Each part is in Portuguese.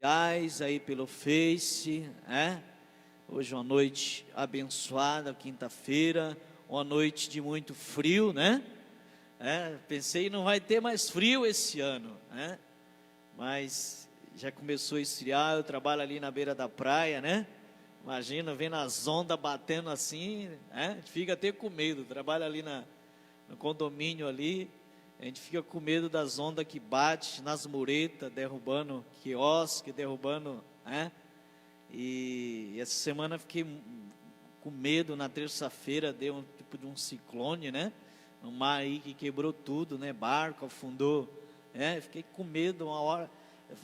Aí pelo Face, Hoje uma noite abençoada, quinta-feira, uma noite de muito frio, Pensei não vai ter mais frio esse ano, Mas já começou a esfriar. Eu trabalho ali na beira da praia, Imagina, vendo as ondas batendo assim, A gente fica até com medo. Trabalho ali no condomínio ali, a gente fica com medo das ondas que batem nas muretas, derrubando quiosque, derrubando, E essa semana fiquei com medo. Na terça-feira deu um tipo de um ciclone, No mar aí que quebrou tudo, Barco afundou, Fiquei com medo. Uma hora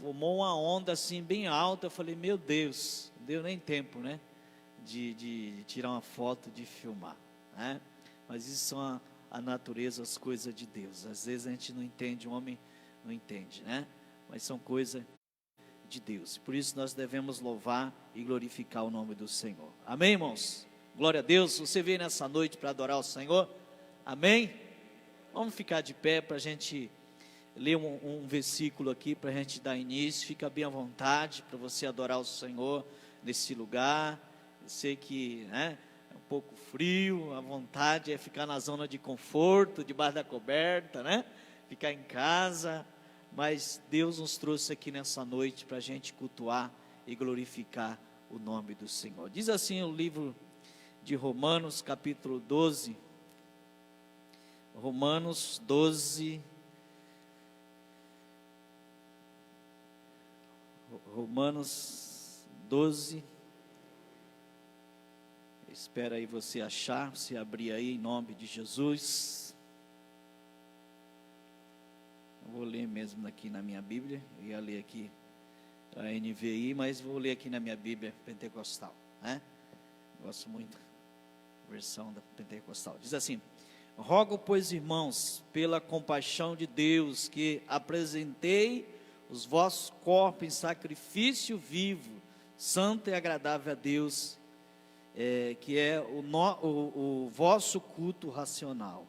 formou uma onda assim bem alta. Eu falei, meu Deus, não deu nem tempo, de tirar uma foto, de filmar, Mas isso são a natureza, as coisas de Deus. Às vezes a gente não entende, o homem não entende, Mas são coisas de Deus. Por isso nós devemos louvar e glorificar o nome do Senhor. Amém, irmãos? Glória a Deus. Você veio nessa noite para adorar o Senhor? Amém? Vamos ficar de pé para a gente ler um versículo aqui, para a gente dar início. Fica bem à vontade para você adorar o Senhor nesse lugar. Eu sei que é um pouco frio, a vontade é ficar na zona de conforto, debaixo da coberta, Ficar em casa, mas Deus nos trouxe aqui nessa noite para a gente cultuar e glorificar o nome do Senhor. Diz assim o livro de Romanos, capítulo 12, Romanos 12, Romanos 12, espera aí você achar, você abrir aí em nome de Jesus. Eu vou ler mesmo aqui na minha Bíblia. Eu ia ler aqui a NVI, mas vou ler aqui na minha Bíblia pentecostal, Gosto muito da versão da pentecostal. Diz assim: rogo, pois, irmãos, pela compaixão de Deus, que apresentei os vossos corpos em sacrifício vivo, santo e agradável a Deus, que é o vosso culto racional.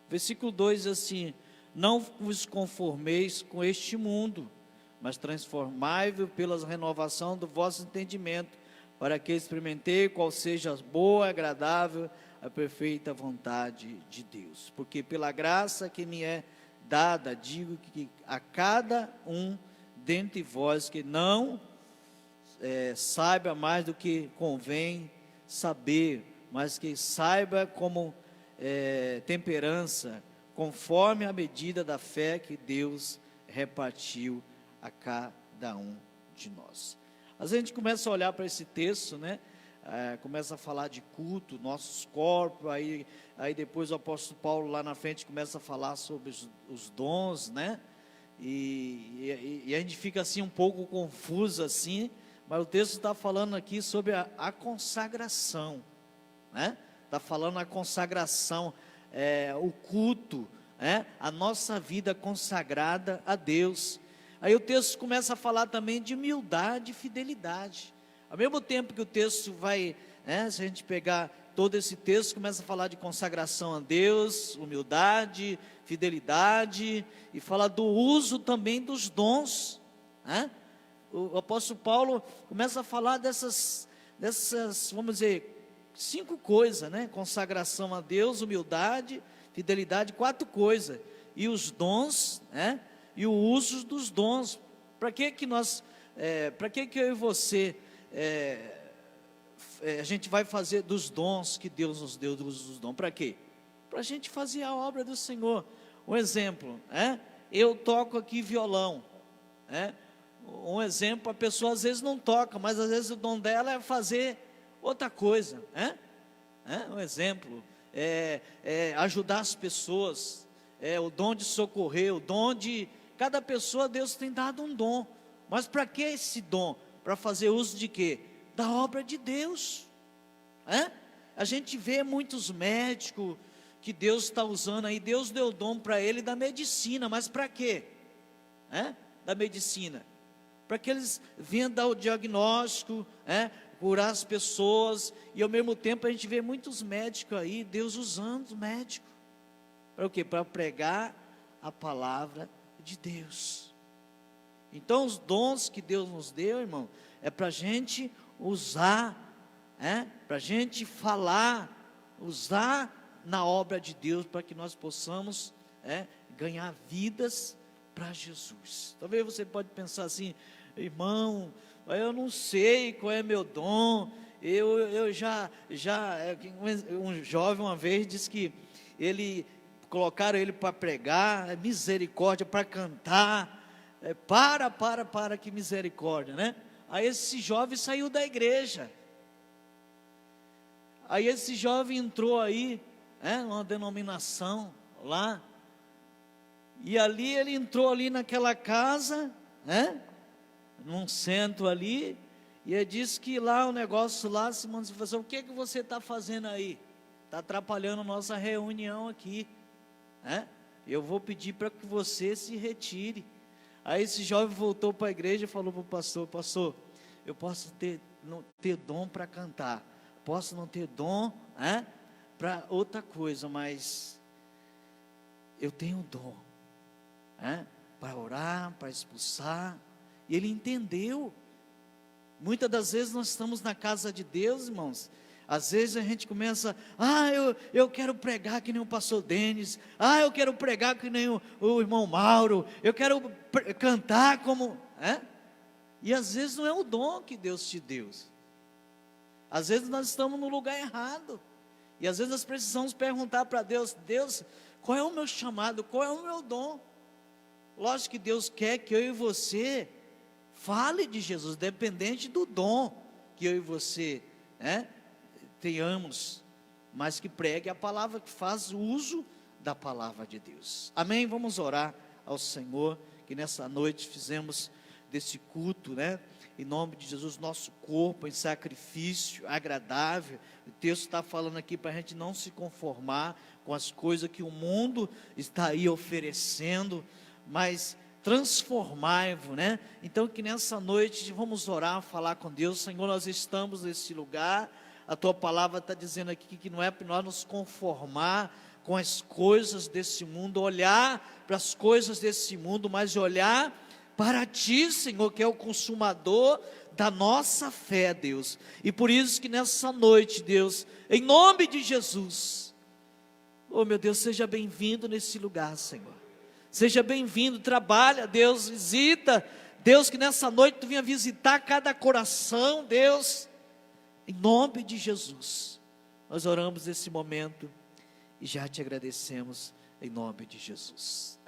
Versículo 2 diz assim: não vos conformeis com este mundo, mas transformai-vos pela renovação do vosso entendimento, para que experimentei qual seja a boa, agradável, a perfeita vontade de Deus. Porque pela graça que me é dada, digo que a cada um dentre vós que não saiba mais do que convém saber, mas que saiba como temperança, conforme a medida da fé que Deus repartiu a cada um de nós. Às vezes a gente começa a olhar para esse texto, começa a falar de culto, nossos corpos, aí depois o apóstolo Paulo lá na frente começa a falar sobre os dons, e a gente fica assim um pouco confuso assim, mas o texto está falando aqui sobre a consagração, Está falando a consagração, o culto, a nossa vida consagrada a Deus. Aí o texto começa a falar também de humildade e fidelidade. Ao mesmo tempo que o texto vai, se a gente pegar todo esse texto, começa a falar de consagração a Deus, humildade, fidelidade, e fala do uso também dos dons, O apóstolo Paulo começa a falar dessas, vamos dizer, 5 coisas, Consagração a Deus, humildade, fidelidade, 4 coisas, e os dons, e o uso dos dons. Para que eu e você, a gente vai fazer dos dons que Deus nos deu, do uso dos dons? Para quê? Para a gente fazer a obra do Senhor. Um exemplo, eu toco aqui violão, Um exemplo, a pessoa às vezes não toca, mas às vezes o dom dela é fazer outra coisa, Um exemplo, ajudar as pessoas, o dom de socorrer, o dom de... Cada pessoa, Deus tem dado um dom, mas para que esse dom? Para fazer uso de quê? Da obra de Deus, A gente vê muitos médicos que Deus está usando aí. Deus deu dom para ele da medicina, mas para quê? Da medicina, para que eles venham dar o diagnóstico, curar as pessoas, e ao mesmo tempo a gente vê muitos médicos aí, Deus usando os médicos, para o quê? Para pregar a palavra de Deus. Então os dons que Deus nos deu, irmão, é para a gente usar, para a gente falar, usar na obra de Deus, para que nós possamos ganhar vidas para Jesus. Talvez você pode pensar assim: irmão, eu não sei qual é meu dom. Eu já um jovem uma vez disse que colocaram ele para pregar, misericórdia, para cantar, para, que misericórdia, né? Aí esse jovem saiu da igreja. Aí esse jovem entrou aí, numa denominação lá, e ali ele entrou ali naquela casa, num centro ali, e ele disse que lá o negócio lá, Simão disse assim: o que você está fazendo aí? Está atrapalhando nossa reunião aqui, eu vou pedir para que você se retire. Aí esse jovem voltou para a igreja e falou para o pastor: pastor, eu posso não ter dom para cantar, posso não ter dom para outra coisa, mas eu tenho dom para orar, para expulsar. E ele entendeu. Muitas das vezes nós estamos na casa de Deus, irmãos. Às vezes a gente começa: eu quero pregar que nem o pastor Denis, eu quero pregar que nem o irmão Mauro, eu quero cantar como... E às vezes não é o dom que Deus te deu. Às vezes nós estamos no lugar errado. E às vezes nós precisamos perguntar para Deus: Deus, qual é o meu chamado, qual é o meu dom? Lógico que Deus quer que eu e você fale de Jesus, dependente do dom que eu e você tenhamos, mas que pregue a palavra, que faz uso da palavra de Deus. Amém? Vamos orar ao Senhor, que nessa noite fizemos desse culto, em nome de Jesus, nosso corpo em sacrifício agradável. O texto está falando aqui para a gente não se conformar com as coisas que o mundo está aí oferecendo, mas transformai-vos, Então que nessa noite vamos orar, falar com Deus. Senhor, nós estamos nesse lugar, a tua palavra está dizendo aqui que não é para nós nos conformar com as coisas desse mundo, olhar para as coisas desse mundo, mas olhar para ti, Senhor, que é o consumador da nossa fé, Deus. E por isso que nessa noite, Deus, em nome de Jesus, oh meu Deus, seja bem-vindo nesse lugar, Senhor. Seja bem-vindo, trabalha, Deus, visita, Deus, que nessa noite tu venha visitar cada coração, Deus, em nome de Jesus. Nós oramos nesse momento e já te agradecemos em nome de Jesus.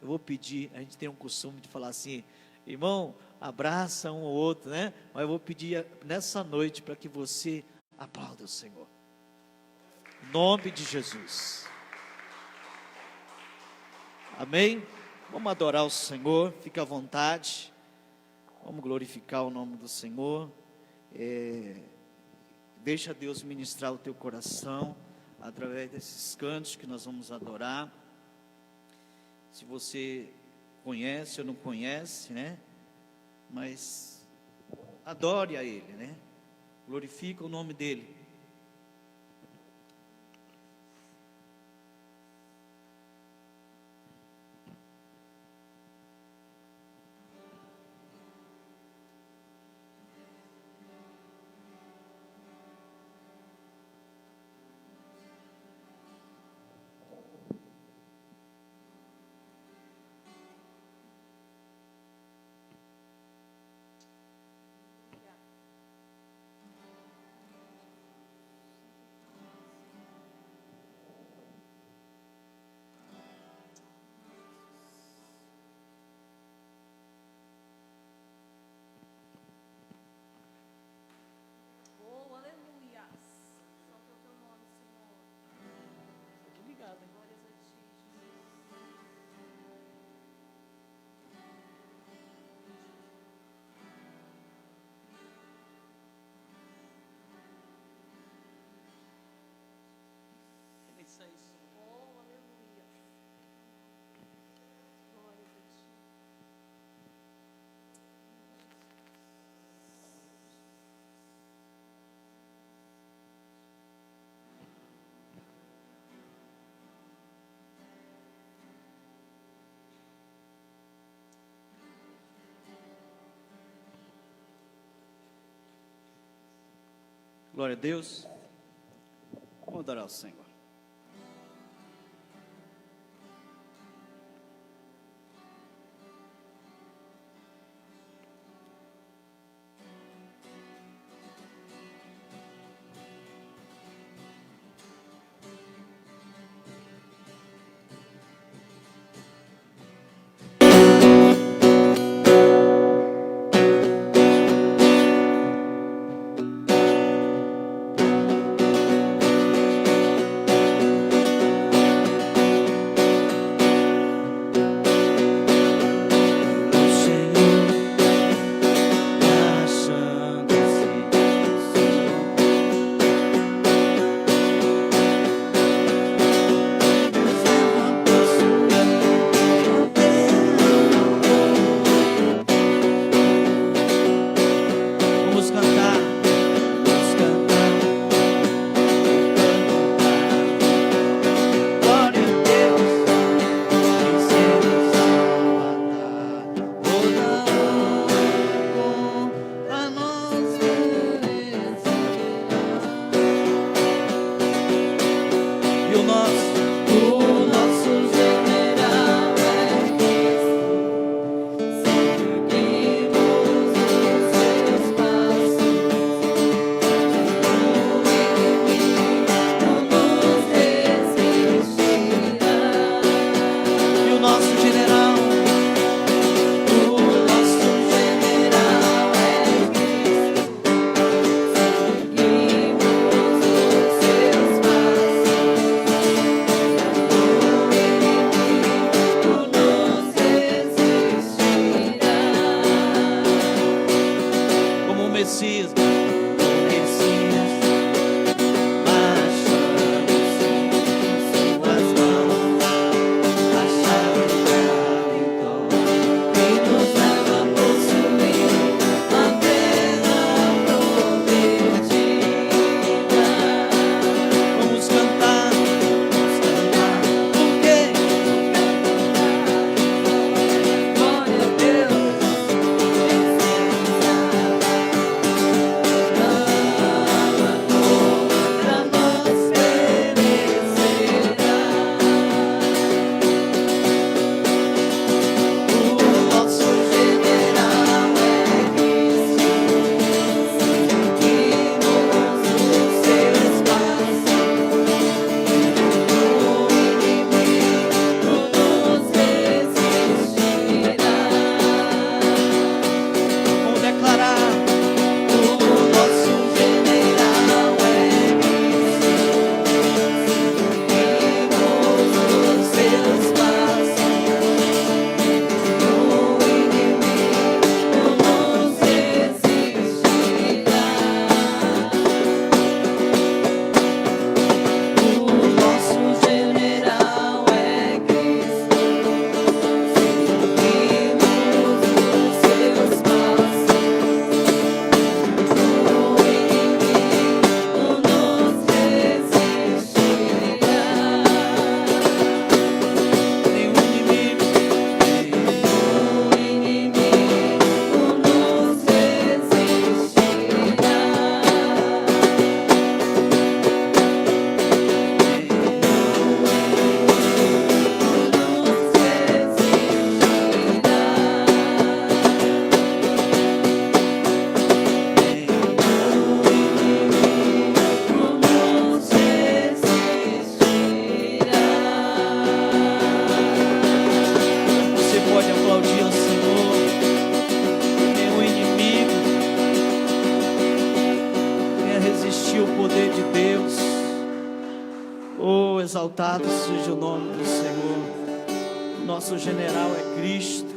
Eu vou pedir, a gente tem um costume de falar assim: irmão, abraça um ou outro, mas eu vou pedir nessa noite para que você aplaude o Senhor, em nome de Jesus. Amém? Vamos adorar o Senhor, fique à vontade, vamos glorificar o nome do Senhor. Deixa Deus ministrar o teu coração, através desses cantos que nós vamos adorar. Se você conhece ou não conhece, mas adore a Ele, glorifica o nome dEle. Glória a Deus. Vamos adorar o Senhor. Exaltado seja o nome do Senhor. Nosso general é Cristo.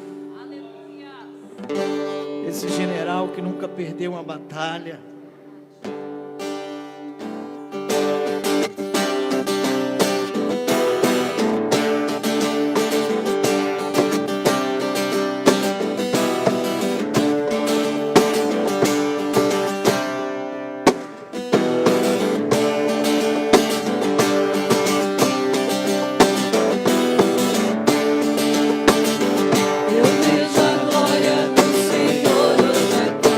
Esse general que nunca perdeu uma batalha. Eu vejo a glória do Senhor hoje aqui.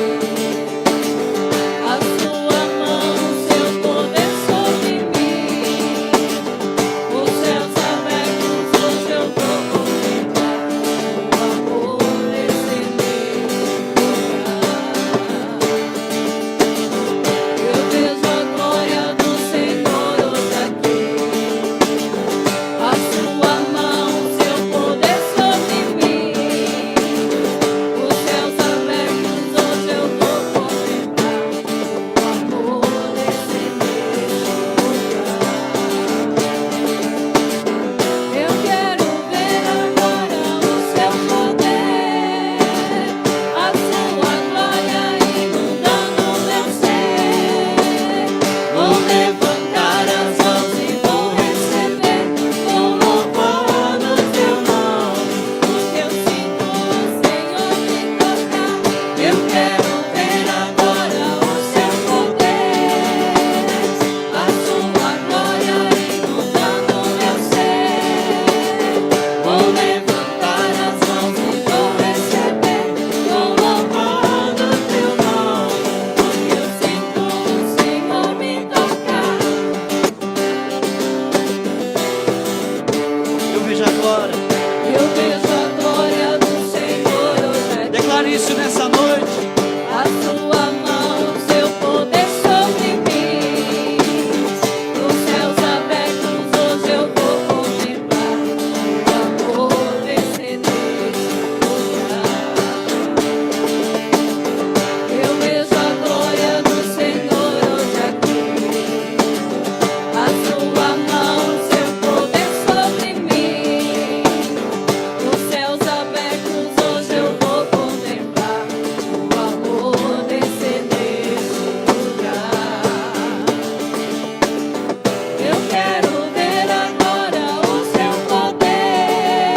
isso nessa noite. A sua mão, seu poder sobre mim. Nos céus abertos hoje eu vou contemplar o amor descer nesse lugar. Eu vejo a glória do Senhor hoje aqui. A sua mão, seu poder sobre mim. Nos céus abertos hoje eu vou contemplar o amor descer nesse lugar. Eu quero ver agora o seu poder,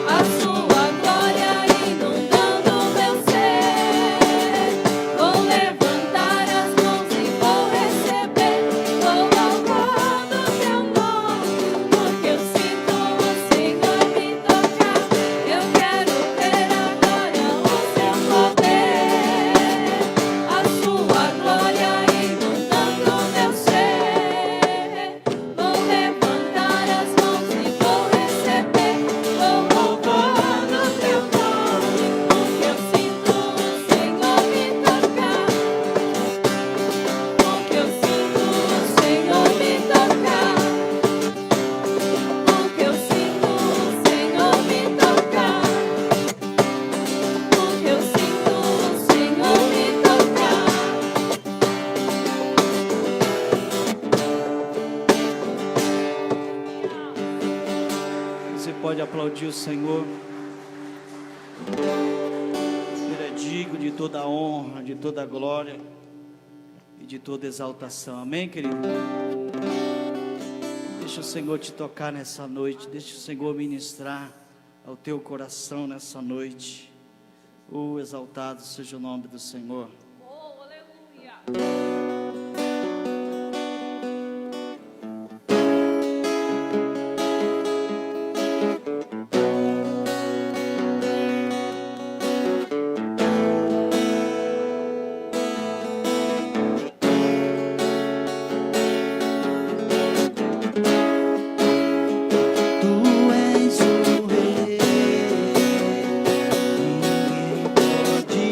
a sua glória inundando meu ser. Vou levantar as mãos e vou receber. Vou louvar o teu nome, porque eu sinto o Senhor me tocar. Eu quero ver agora o seu poder, a sua glória inundando meu ser. Vou levantar as mãos e vou receber. Vou louvar o teu nome, porque eu sinto o Senhor me tocar. Porque eu sinto o Senhor me tocar. Porque eu sinto o Senhor me tocar. Porque eu sinto o Senhor me tocar. Você pode aplaudir o Senhor. Ele é digno de toda a honra, de toda a glória e de toda exaltação. Amém, querido? Deixa o Senhor te tocar nessa noite. Deixa o Senhor ministrar ao teu coração nessa noite. Exaltado seja o nome do Senhor. Oh, aleluia. Tu és o rei, ninguém pode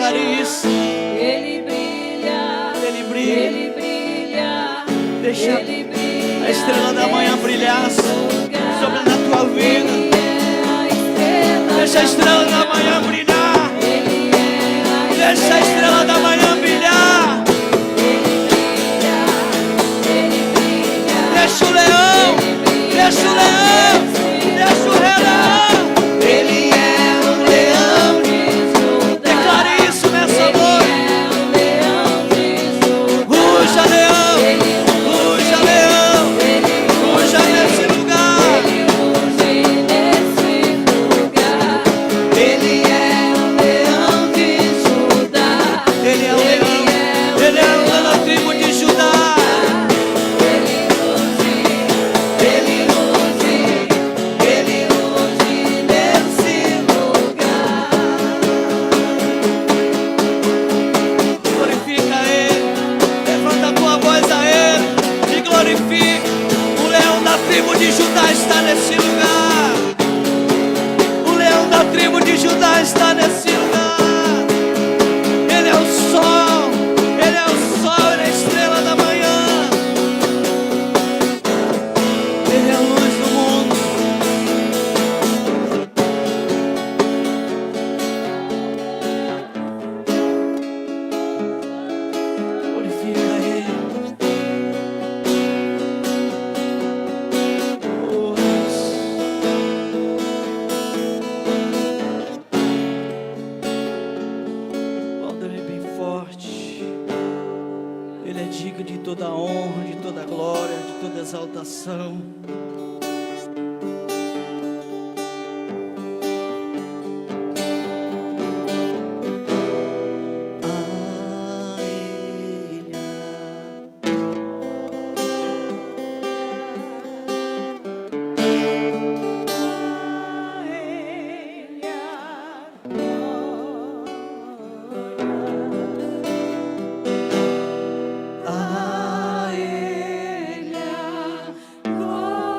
declare isso. Ele brilha, Ele brilha. Ele brilha, Deixa Ele brilha, a estrela da manhã brilhar sobre a tua vida. Ele é a estrela, Deixa a estrela da manhã brilhar. Ele é a Deixa a estrela da manhã brilhar. Ele brilha, Deixa o leão. Deixa o leão. Deixa o rei leão. Ele é um leão. Declare isso nessa noite. Ruja, leão. Ruja, leão. Ruja nesse lugar. Ele é um leão de Judá. Ele é um leão. Ele é o leão da tribo de Judá. Ele ruge nesse lugar. Glorifica Ele. Levanta a tua voz a Ele e glorifica. O leão da tribo de Judá está nesse lugar. O leão da tribo de Judá está nesse lugar. Ele é o sol. Ele é o sol. Ele é a estrela da manhã. Ele é a luz do mundo. Glorifica Ele. Oh, Deus. Aplauda Ele bem forte. Ele é digno de toda a honra, de toda a glória, de toda a exaltação. A Ele a Ele a glória.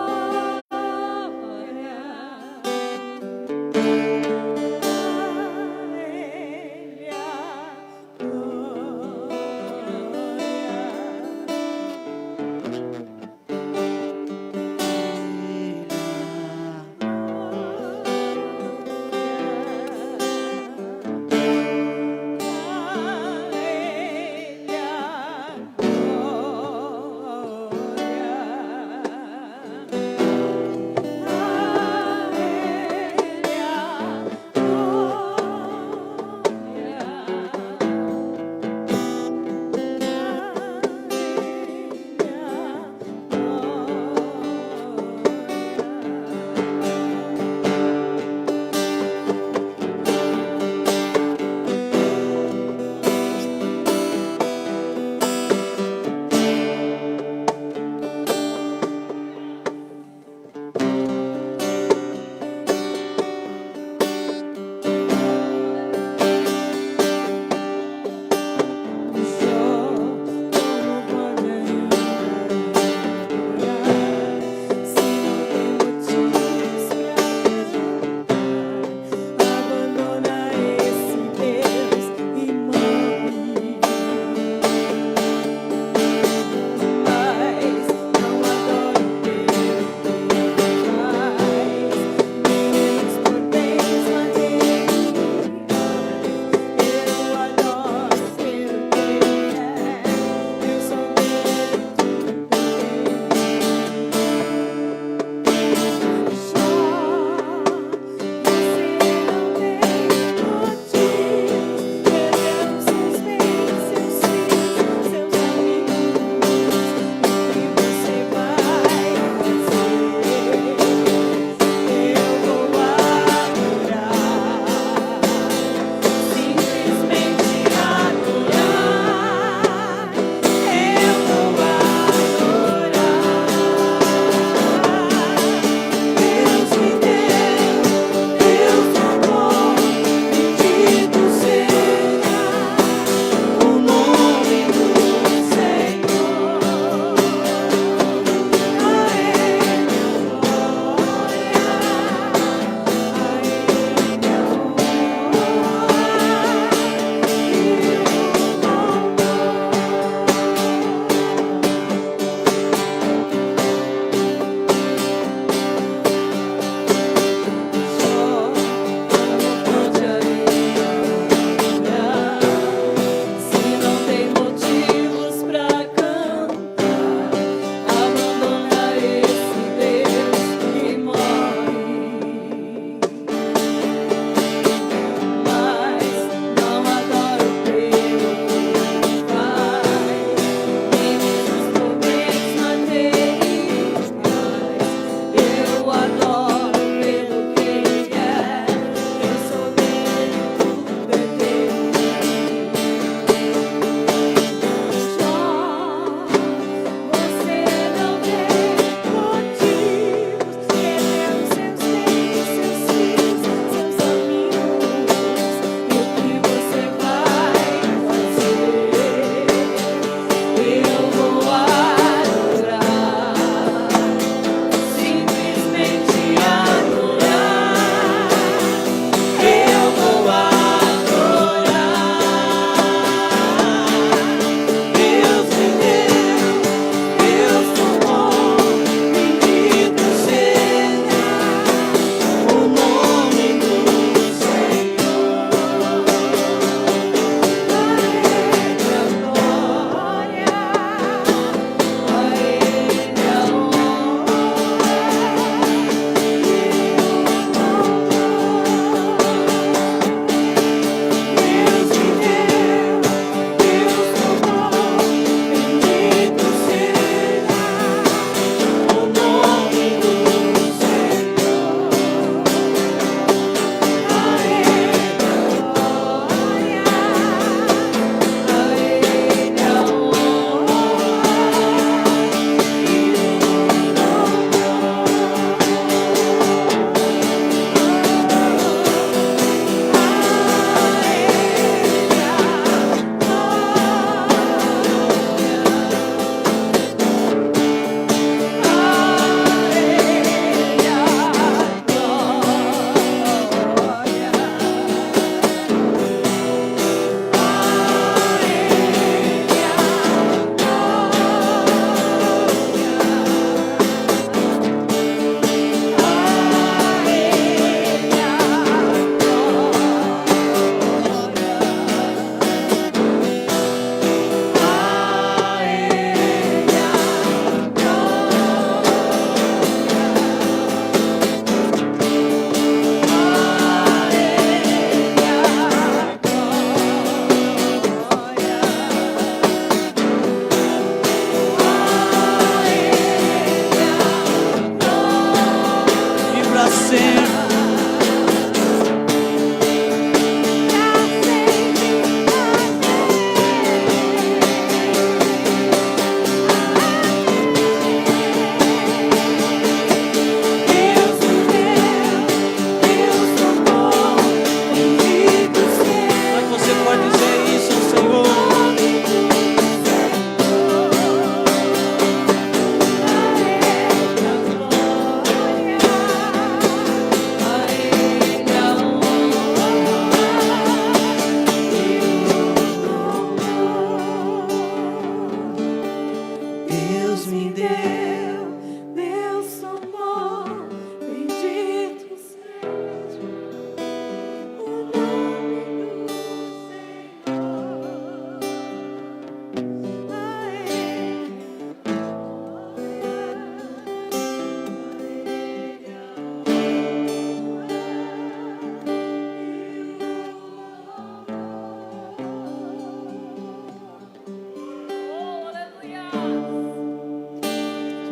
sempre.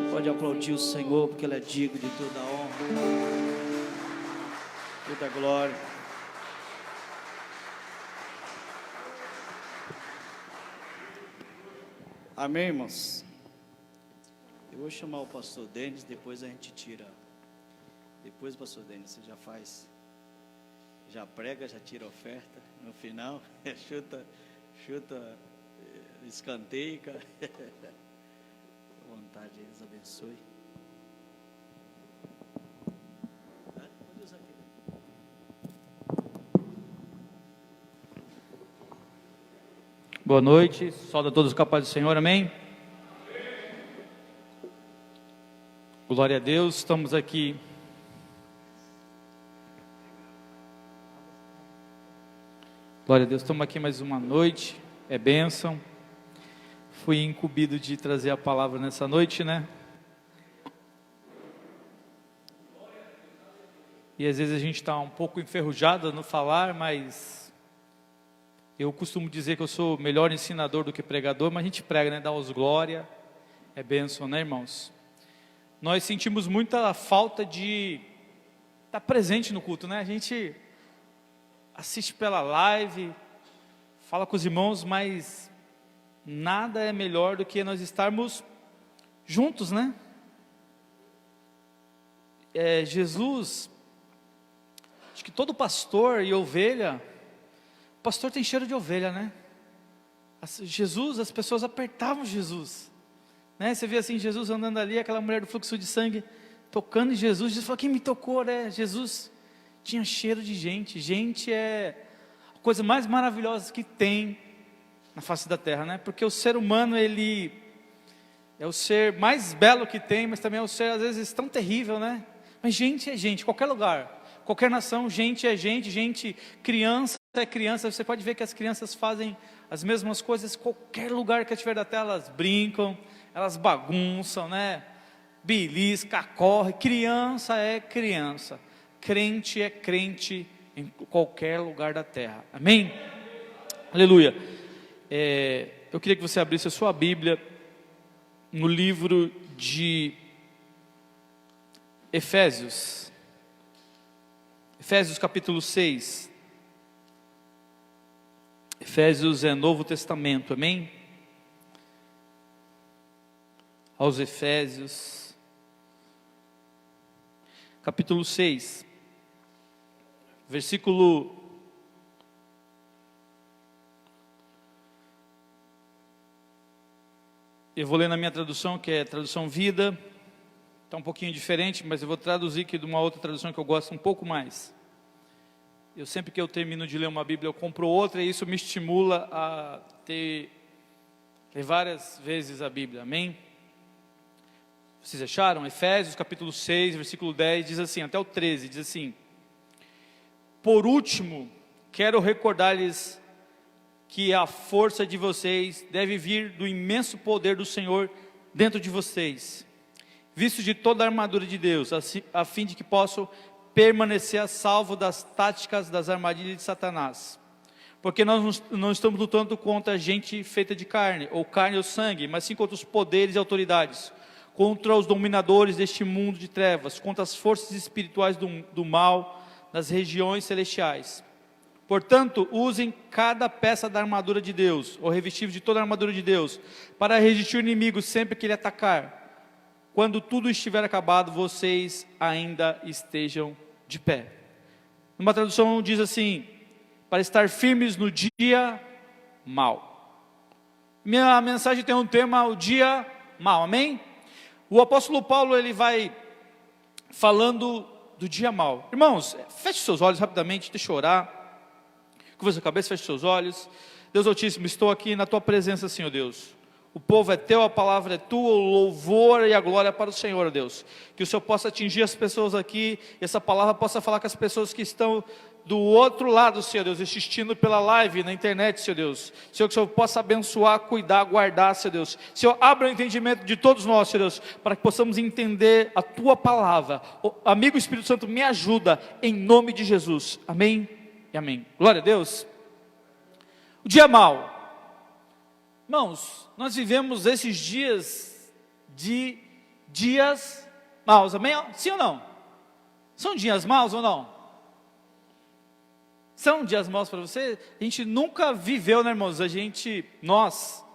Pode aplaudir o Senhor, porque Ele é digno de toda a honra, toda a glória. Amém, irmãos? Eu vou chamar o pastor Denis, depois a gente tira. Depois, pastor Denis, você já prega, já tira a oferta. No final, chuta escanteio, cara. Vontade, Deus abençoe. Boa noite, saúde a todos com a paz do Senhor, amém? Glória a Deus, estamos aqui glória a Deus, estamos aqui mais uma noite, é bênção. Fui incumbido de trazer a palavra nessa noite, né? E às vezes a gente está um pouco enferrujado no falar, mas eu costumo dizer que eu sou melhor ensinador do que pregador, mas a gente prega, né? Dá os glória, é bênção, né, irmãos? Nós sentimos muita falta de estar presente no culto, né? A gente assiste pela live, fala com os irmãos, mas nada é melhor do que nós estarmos juntos, né? Jesus, acho que todo pastor e ovelha, o pastor tem cheiro de ovelha, né? Jesus, as pessoas apertavam Jesus, né? Você vê assim, Jesus andando ali, aquela mulher do fluxo de sangue, tocando em Jesus, Jesus falou, quem me tocou, né? Jesus tinha cheiro de gente. Gente é a coisa mais maravilhosa que tem na face da terra, né? Porque o ser humano, ele é o ser mais belo que tem, mas também é o ser, às vezes, tão terrível, né? Mas gente é gente, qualquer lugar, qualquer nação, gente é gente, criança é criança. Você pode ver que as crianças fazem as mesmas coisas, qualquer lugar que estiver da terra, elas brincam, elas bagunçam, né? Belisca, corre, criança é criança, crente é crente em qualquer lugar da terra, amém? Aleluia. Eu queria que você abrisse a sua Bíblia no livro de Efésios capítulo 6. Efésios é Novo Testamento, amém? Aos Efésios, capítulo 6, versículo eu vou ler na minha tradução, que é a tradução Vida. Está um pouquinho diferente, mas eu vou traduzir aqui de uma outra tradução que eu gosto um pouco mais. Eu sempre que eu termino de ler uma Bíblia, eu compro outra, e isso me estimula a ter várias vezes a Bíblia, amém? Vocês acharam? Efésios capítulo 6, versículo 10, diz assim, até o 13, diz assim: por último, quero recordar-lhes que a força de vocês deve vir do imenso poder do Senhor dentro de vocês, visto de toda a armadura de Deus, a fim de que possam permanecer a salvo das táticas das armadilhas de Satanás. Porque nós não estamos lutando contra gente feita de carne ou sangue, mas sim contra os poderes e autoridades, contra os dominadores deste mundo de trevas, contra as forças espirituais do mal nas regiões celestiais. Portanto, usem cada peça da armadura de Deus, ou revestir de toda a armadura de Deus, para resistir o inimigo sempre que ele atacar. Quando tudo estiver acabado, vocês ainda estejam de pé. Numa tradução diz assim: para estar firmes no dia mau. Minha mensagem tem um tema, o dia mau, amém? O apóstolo Paulo, ele vai falando do dia mau. Irmãos, feche seus olhos rapidamente, deixa eu orar. Curva sua cabeça, feche seus olhos. Deus Altíssimo, estou aqui na tua presença, Senhor Deus. O povo é teu, a palavra é tua, o louvor e a glória para o Senhor, Deus. Que o Senhor possa atingir as pessoas aqui, e essa palavra possa falar com as pessoas que estão do outro lado, Senhor Deus, assistindo pela live, na internet, Senhor Deus. Senhor, que o Senhor possa abençoar, cuidar, guardar, Senhor Deus. Senhor, abra o entendimento de todos nós, Senhor Deus, para que possamos entender a tua palavra. Amigo Espírito Santo, me ajuda, em nome de Jesus. Amém e amém. Glória a Deus. O dia mau. Irmãos, nós vivemos esses dias de dias maus, amém? Sim ou não? São dias maus ou não? São dias maus para você? A gente nunca viveu, né, irmãos? Nós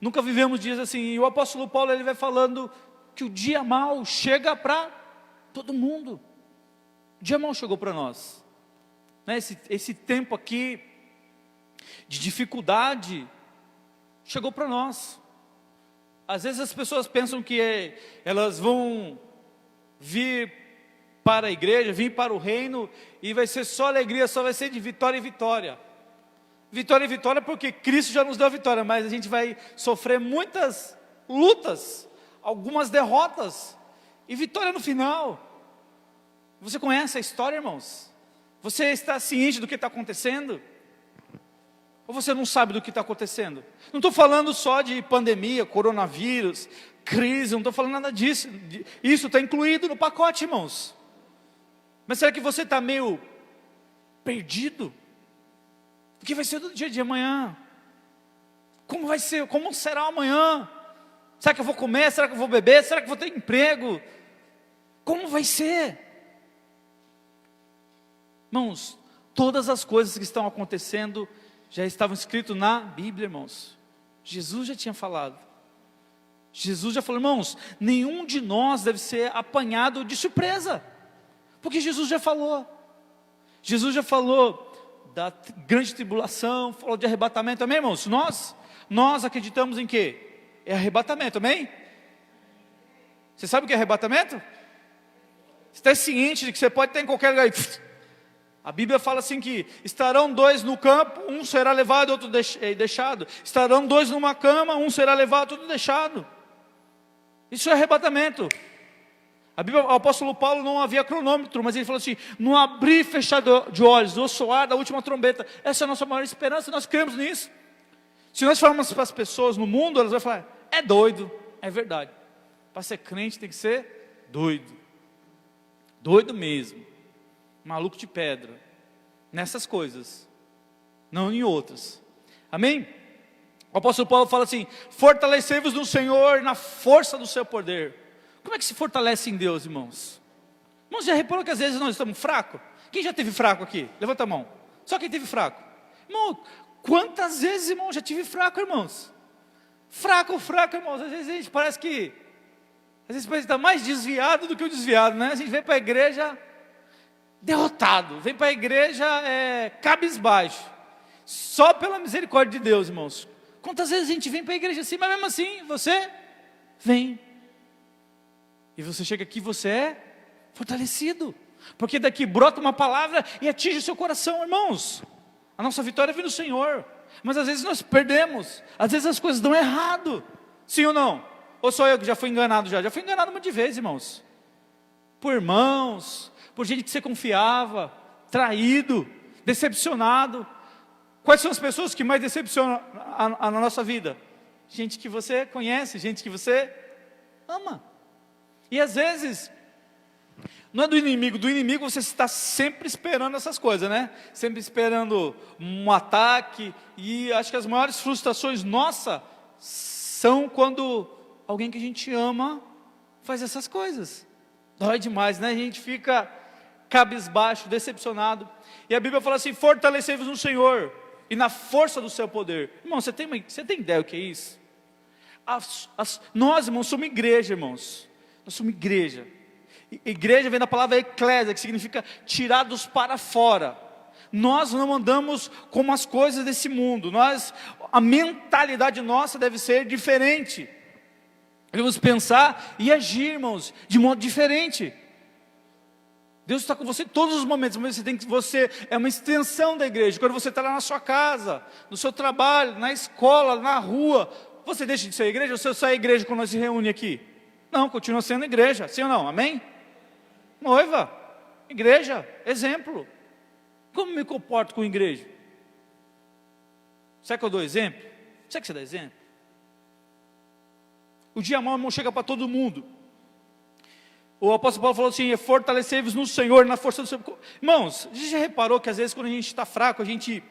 nunca vivemos dias assim. E o apóstolo Paulo, ele vai falando que o dia mau chega para todo mundo. O dia mau chegou para nós, né? Esse tempo aqui de dificuldade chegou para nós. Às vezes as pessoas pensam que elas vão vir para a igreja, vir para o reino, e vai ser só alegria, só vai ser de vitória em vitória. Vitória em vitória porque Cristo já nos deu a vitória, mas a gente vai sofrer muitas lutas, algumas derrotas, e vitória no final. Você conhece a história, irmãos? Você está ciente do que está acontecendo? Ou você não sabe do que está acontecendo? Não estou falando só de pandemia, coronavírus, crise, não estou falando nada disso. Isso está incluído no pacote, irmãos. Mas será que você está meio perdido? O que vai ser do dia de amanhã? Como vai ser? Como será amanhã? Será que eu vou comer? Será que eu vou beber? Será que eu vou ter emprego? Como vai ser? Irmãos, todas as coisas que estão acontecendo já estavam escritas na Bíblia, irmãos. Jesus já tinha falado. Jesus já falou, irmãos, nenhum de nós deve ser apanhado de surpresa. Porque Jesus já falou. Jesus já falou da grande tribulação, falou de arrebatamento, amém, irmãos? Nós acreditamos em quê? É arrebatamento, amém? Você sabe o que é arrebatamento? Você está ciente de que você pode estar em qualquer lugar e... A Bíblia fala assim que estarão dois no campo, um será levado e outro deixado. Estarão dois numa cama, um será levado e outro deixado. Isso é arrebatamento. A Bíblia, o apóstolo Paulo não havia cronômetro, mas ele falou assim, no abrir e fechar de olhos, no soar da última trombeta. Essa é a nossa maior esperança, nós cremos nisso. Se nós falarmos para as pessoas no mundo, elas vão falar, é doido, é verdade. Para ser crente tem que ser doido. Doido mesmo. Maluco de pedra. Nessas coisas. Não em outras. Amém? O apóstolo Paulo fala assim, fortalecei-vos no Senhor na força do seu poder. Como é que se fortalece em Deus, irmãos? Irmãos, já reparou que às vezes nós estamos fracos? Quem já teve fraco aqui? Levanta a mão. Só quem teve fraco. Irmão, quantas vezes, irmão, já tive fraco, irmãos? Fraco, irmãos. Às vezes a gente parece que... Às vezes parece que está mais desviado do que o desviado, né? A gente vem para a igreja derrotado. Vem para a igreja cabisbaixo. Só pela misericórdia de Deus, irmãos. Quantas vezes a gente vem para a igreja assim, mas mesmo assim, você vem. E você chega aqui, você é fortalecido. Porque daqui brota uma palavra e atinge o seu coração, irmãos. A nossa vitória vem do Senhor. Mas às vezes nós perdemos. Às vezes as coisas dão errado. Sim ou não? Ou só eu que já fui enganado já? Já fui enganado um monte de vezes, irmãos. Por irmãos, por gente que você confiava, traído, decepcionado. Quais são as pessoas que mais decepcionam na nossa vida? Gente que você conhece, gente que você ama. E às vezes, não é do inimigo você está sempre esperando essas coisas, né? Sempre esperando um ataque. E acho que as maiores frustrações nossas são quando alguém que a gente ama faz essas coisas. Dói demais, né? A gente fica cabisbaixo, decepcionado. E a Bíblia fala assim: fortalecei-vos no Senhor e na força do seu poder. Irmão, você tem ideia do que é isso? Nós, irmãos, somos igreja, irmãos. Nós somos igreja. Igreja vem da palavra eclésia, que significa tirados para fora. Nós não andamos como as coisas desse mundo. A mentalidade nossa deve ser diferente. Devemos pensar e agir, irmãos, de modo diferente. Deus está com você em todos os momentos. Você é uma extensão da igreja. Quando você está lá na sua casa, no seu trabalho, na escola, na rua, você deixa de ser igreja? Ou você só é igreja quando nós se reúne aqui? Não, continua sendo igreja, sim ou não? Amém? Noiva, igreja, exemplo. Como me comporto com a igreja? Será que eu dou exemplo? Será que você dá exemplo? O dia mau, irmão, chega para todo mundo. O apóstolo Paulo falou assim: fortalecei-vos no Senhor, na força do seu... Irmãos, a gente já reparou que às vezes quando a gente está fraco, a gente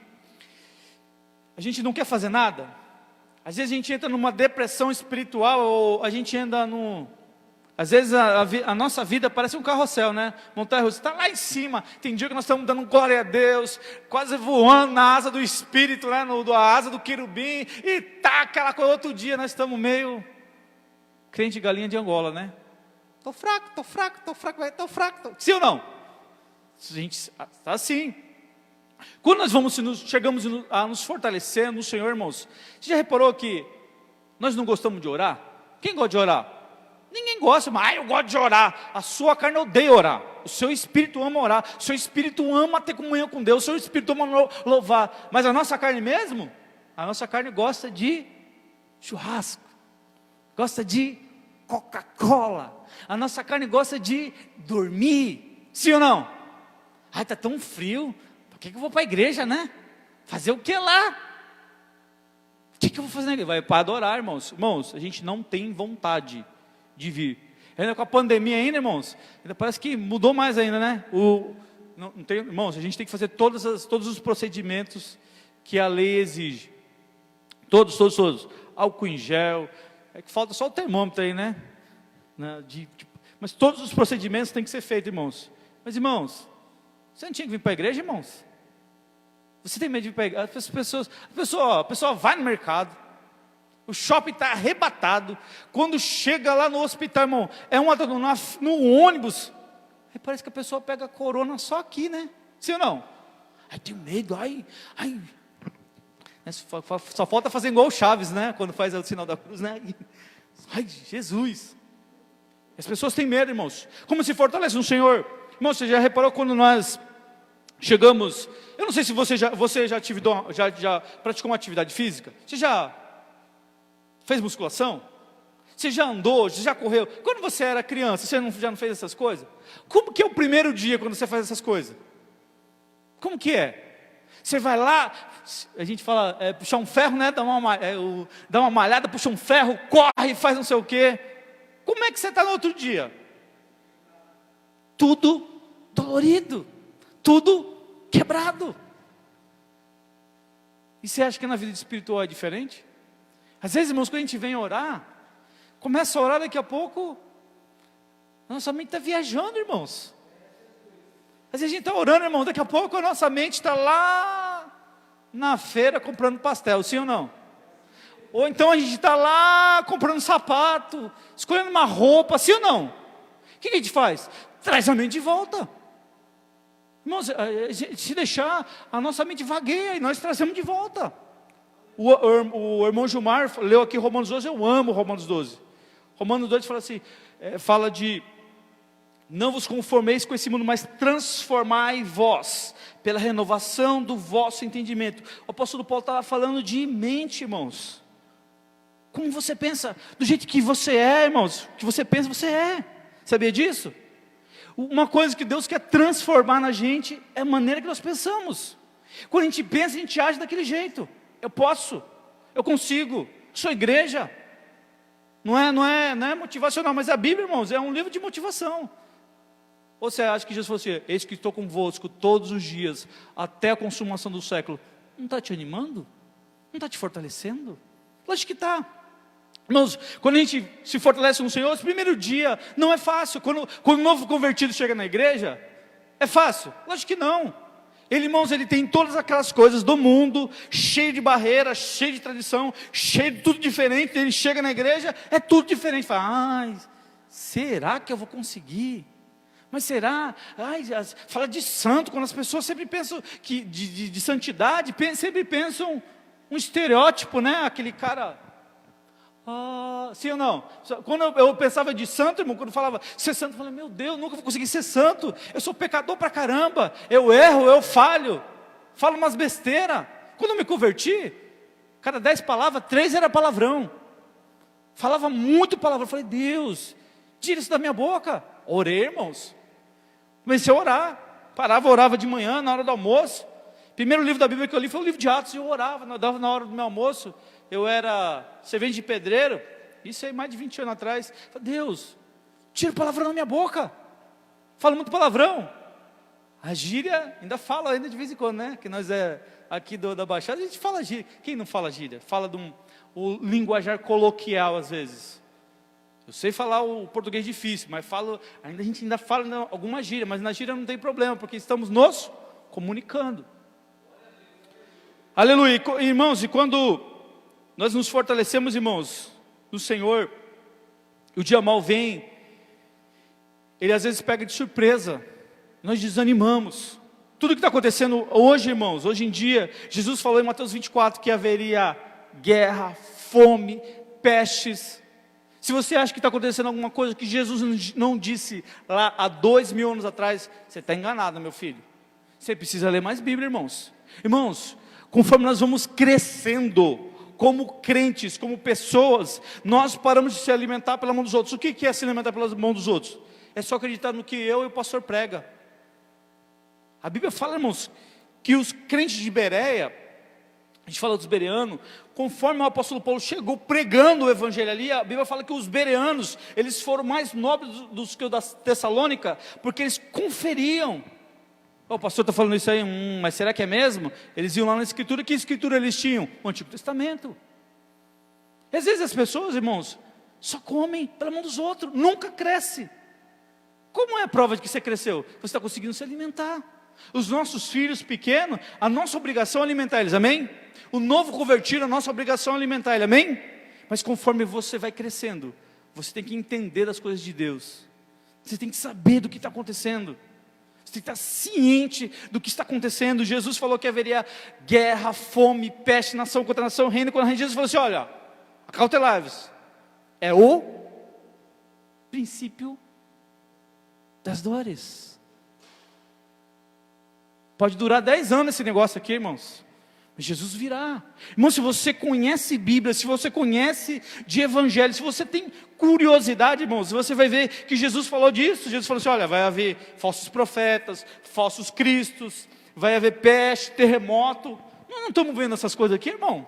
não quer fazer nada? Às vezes a gente entra numa depressão espiritual, ou a gente anda num... Às vezes a nossa vida parece um carrossel, né? Montanha-russa, está lá em cima. Tem dia que nós estamos dando glória a Deus, quase voando na asa do Espírito, né? Na asa do querubim, e tá aquela coisa. Outro dia nós estamos meio crente de galinha de Angola, né? Estou fraco. Sim ou não? A gente está assim. Quando nós chegamos a nos fortalecer no Senhor, irmãos, você já reparou que nós não gostamos de orar? Quem gosta de orar? Ninguém gosta, mas eu gosto de orar. A sua carne odeia orar. O seu espírito ama orar. O seu espírito ama ter comunhão com Deus. O seu espírito ama louvar. Mas a nossa carne mesmo? A nossa carne gosta de churrasco. Gosta de Coca-Cola. A nossa carne gosta de dormir. Sim ou não? Ai, está tão frio. Por que eu vou para a igreja, né? Fazer o que lá? O que eu vou fazer na igreja? Vai para adorar, irmãos. Irmãos, a gente não tem vontade de vir. Ainda com a pandemia ainda, irmãos, ainda parece que mudou mais ainda, né? Não tem, irmãos, a gente tem que fazer todos os procedimentos que a lei exige. Todos. Álcool em gel. É que falta só o termômetro aí, né? Mas todos os procedimentos têm que ser feitos, irmãos. Mas, irmãos, você não tinha que vir para a igreja, irmãos? Você tem medo de vir para a igreja? A pessoa vai no mercado, o shopping está arrebatado. Quando chega lá no hospital, irmão, no ônibus, aí parece que a pessoa pega a corona só aqui, né? Sim ou não? Ai, tenho medo, ai. Só falta fazer igual o Chaves, né? Quando faz o sinal da cruz, né? Ai, Jesus. As pessoas têm medo, irmãos. Como se fortalece no Senhor. Irmão, você já reparou quando nós chegamos... Eu não sei se você já praticou uma atividade física. Você já fez musculação? Você já andou? Você já correu? Quando você era criança, você já não fez essas coisas? Como que é o primeiro dia quando você faz essas coisas? Como que é? Você vai lá, a gente fala, puxar um ferro, né? Dá uma malhada, puxa um ferro, corre, faz não sei o quê. Como é que você está no outro dia? Tudo dolorido, tudo quebrado. E você acha que na vida espiritual é diferente? Às vezes, irmãos, quando a gente vem orar, começa a orar, daqui a pouco, a nossa mente está viajando, irmãos. Às vezes a gente está orando, irmão, daqui a pouco a nossa mente está lá na feira comprando pastel, sim ou não? Ou então a gente está lá comprando sapato, escolhendo uma roupa, sim ou não? O que a gente faz? Traz a mente de volta. Irmãos, se deixar, a nossa mente vagueia e nós trazemos de volta. O irmão Gilmar leu aqui Romanos 12, eu amo Romanos 12. Romanos 12 fala assim, fala de, não vos conformeis com esse mundo, mas transformai vós, pela renovação do vosso entendimento. O apóstolo Paulo estava falando de mente, irmãos. Como você pensa, do jeito que você é, irmãos, que você pensa, você é. Sabia disso? Uma coisa que Deus quer transformar na gente é a maneira que nós pensamos. Quando a gente pensa, a gente age daquele jeito. Eu posso, eu consigo, sou igreja. Não é motivacional, mas a Bíblia, irmãos, é um livro de motivação. Ou você acha que Jesus falou assim, eis que estou convosco todos os dias, até a consumação do século? Não está te animando? Não está te fortalecendo? Lógico que está. Irmãos, quando a gente se fortalece no Senhor, esse primeiro dia não é fácil. Quando o novo convertido chega na igreja, é fácil? Lógico que não. Ele, irmãos, ele tem todas aquelas coisas do mundo, cheio de barreiras, cheio de tradição, cheio de tudo diferente. Ele chega na igreja, é tudo diferente. Fala, ai, será que eu vou conseguir? Mas será? Ai, fala de santo, quando as pessoas sempre pensam que de santidade, sempre pensam um estereótipo, né? Aquele cara... sim ou não? Quando eu pensava de santo, irmão, quando falava ser santo, eu falei, meu Deus, nunca vou conseguir ser santo. Eu sou pecador pra caramba. Eu erro, eu falho. Falo umas besteiras. Quando eu me converti, cada 10 palavras, 3 era palavrão. Falava muito palavrão. Eu falei, Deus, tira isso da minha boca. Orei, irmãos. Comecei a orar. Orava de manhã, na hora do almoço. Primeiro livro da Bíblia que eu li foi o livro de Atos. E eu orava, na hora do meu almoço. Eu era servente de pedreiro, isso aí mais de 20 anos atrás. Falei, Deus, tira palavrão da minha boca. Falo muito palavrão. A gíria ainda fala ainda de vez em quando, né? Que nós aqui da Baixada, a gente fala gíria. Quem não fala gíria? Fala o linguajar coloquial às vezes. Eu sei falar o português difícil, mas a gente ainda fala alguma gíria, mas na gíria não tem problema, porque estamos nos comunicando. Aleluia. Irmãos, e quando nós nos fortalecemos, irmãos, no Senhor, o dia mal vem, ele às vezes pega de surpresa, nós desanimamos. Tudo que está acontecendo hoje, irmãos, hoje em dia, Jesus falou em Mateus 24 que haveria guerra, fome, pestes. Se você acha que está acontecendo alguma coisa que Jesus não disse lá há 2000 anos atrás, você está enganado, meu filho. Você precisa ler mais Bíblia, irmãos. Irmãos, conforme nós vamos crescendo, como crentes, como pessoas, nós paramos de se alimentar pela mão dos outros. O que é se alimentar pela mão dos outros? É só acreditar no que eu e o pastor prega. A Bíblia fala, irmãos, que os crentes de Bereia, a gente fala dos bereanos, conforme o apóstolo Paulo chegou pregando o evangelho ali, a Bíblia fala que os bereanos, eles foram mais nobres dos que o da Tessalônica, porque eles conferiam. O pastor está falando isso aí, mas será que é mesmo? Eles iam lá na Escritura, que Escritura eles tinham? O Antigo Testamento. E às vezes as pessoas, irmãos, só comem pela mão dos outros, nunca cresce. Como é a prova de que você cresceu? Você está conseguindo se alimentar. Os nossos filhos pequenos, a nossa obrigação é alimentar eles, amém? O novo convertido, a nossa obrigação é alimentar ele, amém? Mas conforme você vai crescendo, você tem que entender as coisas de Deus. Você tem que saber do que está acontecendo. Você tem que estar ciente do que está acontecendo. Jesus falou que haveria guerra, fome, peste, nação contra nação, reino contra reino. Jesus falou assim, olha, acautelai-vos. É o princípio das dores. Pode durar 10 anos esse negócio aqui, irmãos. Mas Jesus virá. Irmão, se você conhece Bíblia, se você conhece de Evangelho, se você tem curiosidade, irmãos, você vai ver que Jesus falou disso. Jesus falou assim, olha, vai haver falsos profetas, falsos cristos, vai haver peste, terremoto. Nós não estamos vendo essas coisas aqui, irmão.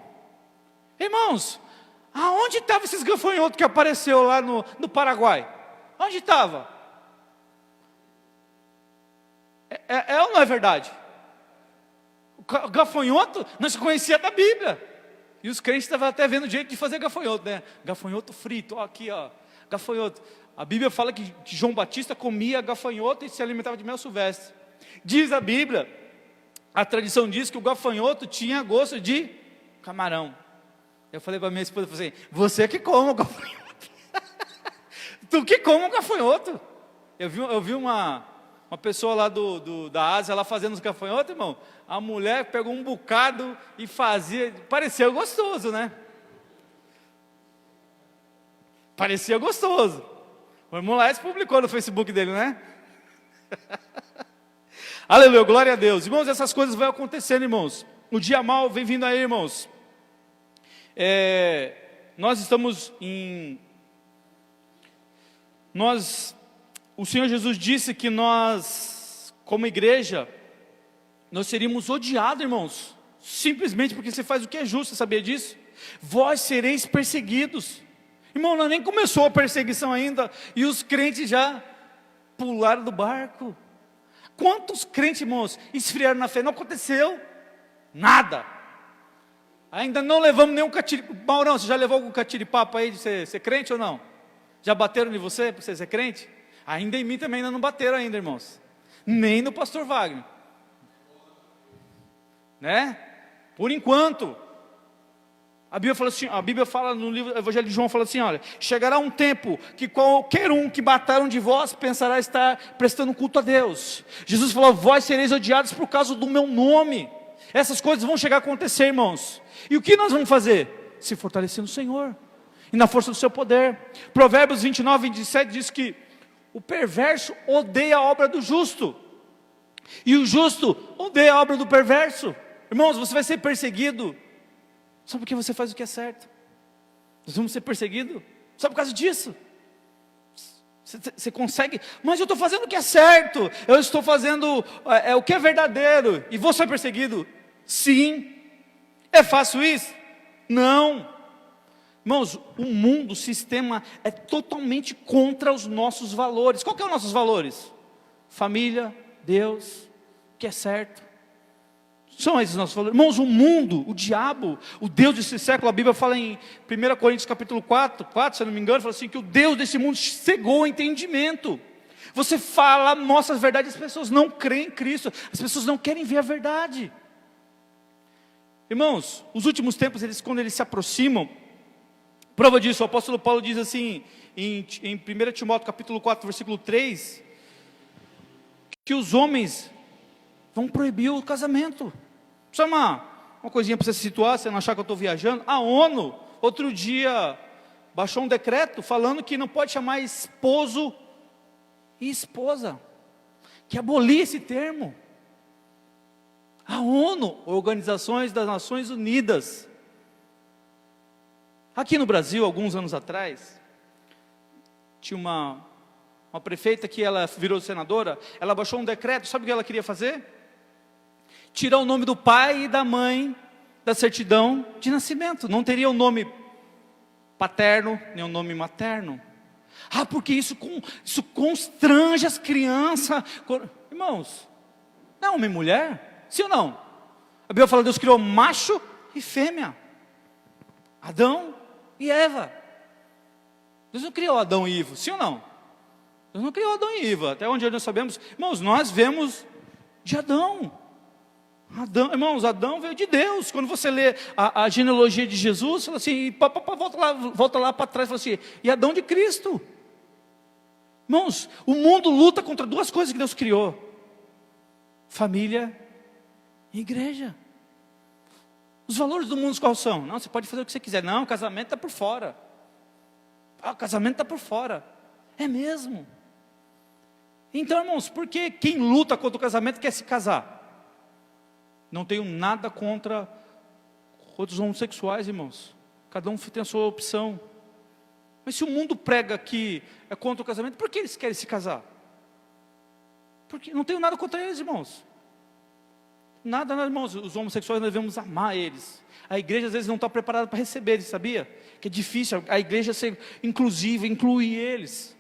Irmãos, aonde estavam esses gafanhotos que apareceu lá no Paraguai? Onde estava? É ou não é verdade? O gafanhoto, nós conhecia da Bíblia. E os crentes estavam até vendo jeito de fazer gafanhoto, né? Gafanhoto frito, ó, aqui, ó, gafanhoto. A Bíblia fala que João Batista comia gafanhoto e se alimentava de mel silvestre. Diz a Bíblia, a tradição diz que o gafanhoto tinha gosto de camarão. Eu falei para minha esposa, assim, você que come o gafanhoto. Tu que come o gafanhoto. Eu vi uma pessoa lá da Ásia, lá fazendo os gafanhotos, irmão. A mulher pegou um bocado e fazia, parecia gostoso, né? Parecia gostoso. O irmão Laércio publicou no Facebook dele, né? Aleluia, glória a Deus. Irmãos, essas coisas vão acontecendo, irmãos. O dia mal vem vindo aí, irmãos. Nós estamos o Senhor Jesus disse que nós, como igreja, nós seríamos odiados, irmãos, simplesmente porque você faz o que é justo, você sabia disso? Vós sereis perseguidos. Irmão, não nem começou a perseguição ainda, e os crentes já pularam do barco. Quantos crentes, irmãos, esfriaram na fé? Não aconteceu nada. Ainda não levamos nenhum catiripapo. Maurão, você já levou algum catiripapo aí de ser crente ou não? Já bateram em você para você ser crente? Ainda em mim também ainda não bateram ainda, irmãos. Nem no pastor Wagner. Né? Por enquanto. A Bíblia fala no livro do Evangelho de João, fala assim, olha, chegará um tempo que qualquer um que mataram de vós pensará estar prestando culto a Deus. Jesus falou, vós sereis odiados por causa do meu nome. Essas coisas vão chegar a acontecer, irmãos. E o que nós vamos fazer? Se fortalecer no Senhor e na força do seu poder. Provérbios 29, 27 diz que o perverso odeia a obra do justo, e o justo odeia a obra do perverso. Irmãos, você vai ser perseguido só porque você faz o que é certo. Nós vamos ser perseguidos só por causa disso. Você consegue, mas eu estou fazendo o que é certo, eu estou fazendo o que é verdadeiro, e vou ser perseguido? Sim. É fácil isso? Não. Irmãos, o mundo, o sistema é totalmente contra os nossos valores. Qual que é os nossos valores? Família, Deus, o que é certo. São esses nossos valores. Irmãos, o mundo, o diabo, o Deus desse século, a Bíblia fala em 1 Coríntios capítulo 4, se eu não me engano, fala assim, que o Deus desse mundo cegou o entendimento. Você fala, mostra as verdades, as pessoas não creem em Cristo, as pessoas não querem ver a verdade. Irmãos, os últimos tempos, quando eles se aproximam, prova disso, o apóstolo Paulo diz assim, em 1 Timóteo capítulo 4, versículo 3, que os homens vão proibir o casamento. Só uma coisinha para você se situar, você não achar que eu estou viajando. A ONU, outro dia, baixou um decreto falando que não pode chamar esposo e esposa, que abolir esse termo. A ONU, Organizações das Nações Unidas. Aqui no Brasil, alguns anos atrás, tinha uma prefeita que ela virou senadora, ela baixou um decreto, sabe o que ela queria fazer? Tirar o nome do pai e da mãe da certidão de nascimento. Não teria o nome paterno, nem o nome materno. Porque isso constrange as crianças. Irmãos, não é homem e mulher? Sim ou não? A Bíblia fala que Deus criou macho e fêmea. Adão e Eva. Deus não criou Adão e Ivo, sim ou não? Deus não criou Adão e Iva. Até onde nós sabemos, irmãos, nós vemos de Adão. Irmãos, Adão veio de Deus. Quando você lê a genealogia de Jesus, fala assim, volta lá para trás, fala assim, e Adão de Cristo. Irmãos, o mundo luta contra duas coisas que Deus criou: família e igreja. Os valores do mundo quais são? Não, você pode fazer o que você quiser. Não, o casamento está por fora. O casamento está por fora. É mesmo. Então, irmãos, por que quem luta contra o casamento quer se casar? Não tenho nada contra os homossexuais, irmãos. Cada um tem a sua opção. Mas se o mundo prega que é contra o casamento, por que eles querem se casar? Porque não tenho nada contra eles, irmãos. Nada, irmãos. Os homossexuais nós devemos amar eles. A igreja às vezes não está preparada para receber eles, sabia? Que é difícil a igreja ser inclusiva, incluir eles.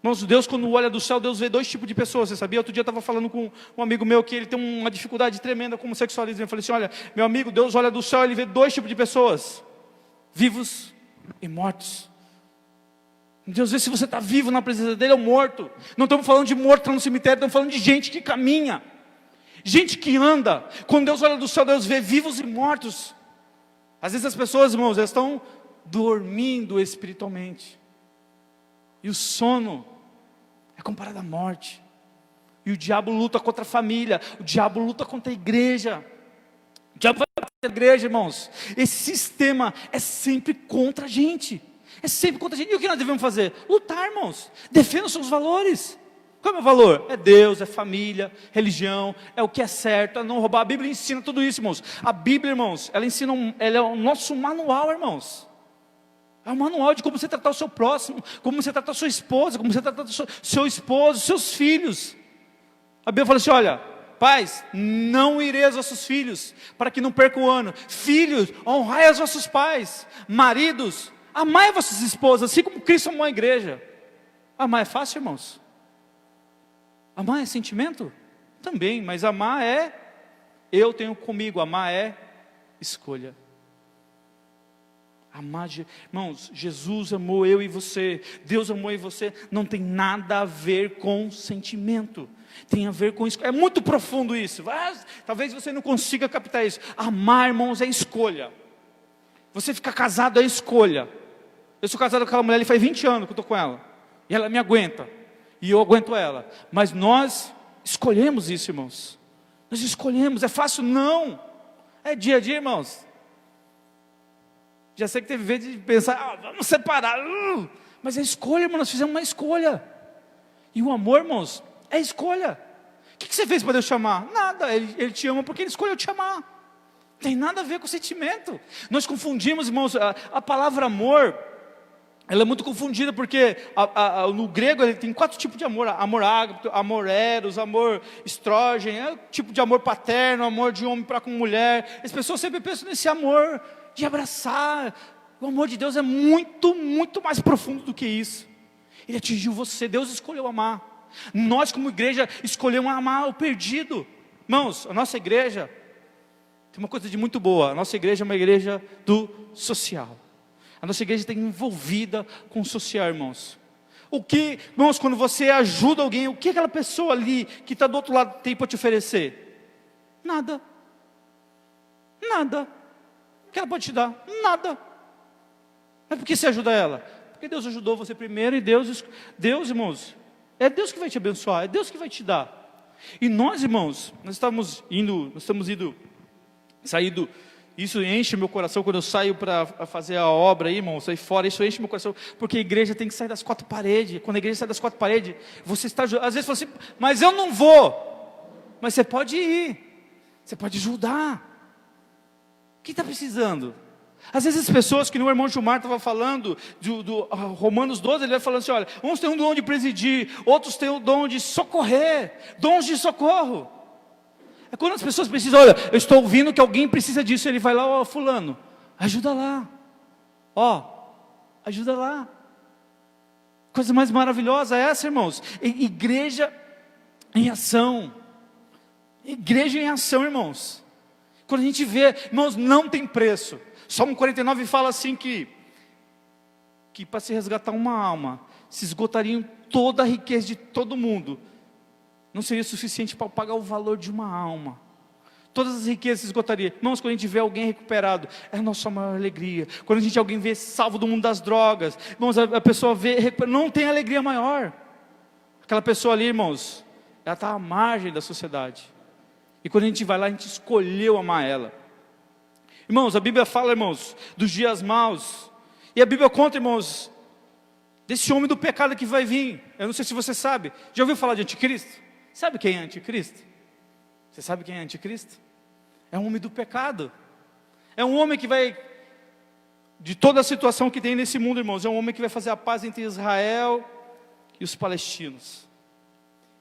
Irmãos, Deus quando olha do céu, Deus vê dois tipos de pessoas, você sabia? Outro dia eu estava falando com um amigo meu que ele tem uma dificuldade tremenda com o homossexualismo. Eu falei assim, olha, meu amigo, Deus olha do céu, ele vê dois tipos de pessoas: vivos e mortos. Deus vê se você está vivo na presença dele ou morto. Não estamos falando de morto no cemitério, estamos falando de gente que caminha, gente que anda. Quando Deus olha do céu, Deus vê vivos e mortos. Às vezes as pessoas, irmãos, elas estão dormindo espiritualmente. E o sono é comparado à morte. E o diabo luta contra a família, o diabo luta contra a igreja. O diabo vai contra a igreja, irmãos. Esse sistema é sempre contra a gente. É sempre contra a gente. E o que nós devemos fazer? Lutar, irmãos. Defenda os seus valores. Qual é o meu valor? É Deus, é família, religião, é o que é certo, é não roubar. A Bíblia ensina tudo isso, irmãos. A Bíblia, irmãos, ela é o nosso manual, irmãos. É um manual de como você tratar o seu próximo, como você tratar a sua esposa, como você tratar o seu esposo, seus filhos. A Bíblia fala assim, olha, pais, não ireis aos vossos filhos, para que não percam o ano. Filhos, honrai os vossos pais. Maridos, amai as vossas esposas, assim como Cristo amou a igreja. Amar é fácil, irmãos? Amar é sentimento? Também, mas amar é, eu tenho comigo, amar é escolha. Irmãos, Jesus amou eu e você, Deus amou eu e você, não tem nada a ver com sentimento, tem a ver com isso. É muito profundo isso, talvez você não consiga captar isso. Amar, irmãos, é escolha. Você ficar casado é escolha. Eu sou casado com aquela mulher, faz 20 anos que eu estou com ela, e ela me aguenta, e eu aguento ela, mas nós escolhemos isso, irmãos. Nós escolhemos. É fácil? Não. É dia a dia, irmãos. Já sei que teve vez de pensar, vamos separar, mas é escolha, irmão. Nós fizemos uma escolha. E o amor, irmãos, é escolha. O que você fez para Deus te amar? Nada. Ele te ama porque Ele escolheu te amar. Tem nada a ver com sentimento. Nós confundimos, irmãos, a palavra amor. Ela é muito confundida porque no grego ele tem 4 tipos de amor: amor ágape, amor eros, amor estrógeno, é o tipo de amor paterno, amor de homem para com mulher. As pessoas sempre pensam nesse amor de abraçar. O amor de Deus é muito, muito mais profundo do que isso. Ele atingiu você, Deus escolheu amar. Nós como igreja escolhemos amar o perdido. Irmãos, a nossa igreja tem uma coisa de muito boa. A nossa igreja é uma igreja do social. A nossa igreja está envolvida com o social, irmãos. Irmãos, quando você ajuda alguém, o que aquela pessoa ali, que está do outro lado, tem para te oferecer? Nada. Nada. O que ela pode te dar? Nada. Mas por que você ajuda ela? Porque Deus ajudou você primeiro, e Deus, irmãos, é Deus que vai te abençoar, é Deus que vai te dar. E nós, irmãos, nós estamos indo, isso enche meu coração quando eu saio para fazer a obra aí, irmão, sair fora, isso enche meu coração, porque a igreja tem que sair das 4 paredes. Quando a igreja sai das 4 paredes, você está, às vezes fala assim, mas eu não vou. Mas você pode ir, você pode ajudar. Quem está precisando? Às vezes as pessoas, que no irmão Gilmar estava falando, do Romanos 12, ele vai falando assim, olha, uns têm um dom de presidir, outros têm o dom de socorrer, dons de socorro. É quando as pessoas precisam, olha, eu estou ouvindo que alguém precisa disso, ele vai lá, fulano, ajuda lá, ajuda lá. Coisa mais maravilhosa é essa, irmãos. Igreja em ação. Igreja em ação, irmãos. Quando a gente vê, irmãos, não tem preço. Salmo 49 fala assim que para se resgatar uma alma, se esgotariam toda a riqueza de todo mundo, não seria suficiente para pagar o valor de uma alma. Todas as riquezas se esgotariam. Irmãos, quando a gente vê alguém recuperado, é a nossa maior alegria. Quando a gente alguém vê salvo do mundo das drogas, irmãos, a pessoa vê, não tem alegria maior. Aquela pessoa ali, irmãos, ela está à margem da sociedade. E quando a gente vai lá, a gente escolheu amar ela. Irmãos, a Bíblia fala, irmãos, dos dias maus. E a Bíblia conta, irmãos, desse homem do pecado que vai vir. Eu não sei se você sabe. Já ouviu falar de anticristo? Sabe quem é anticristo? Você sabe quem é anticristo? É um homem do pecado. É um homem que vai, de toda a situação que tem nesse mundo, irmãos, é um homem que vai fazer a paz entre Israel e os palestinos.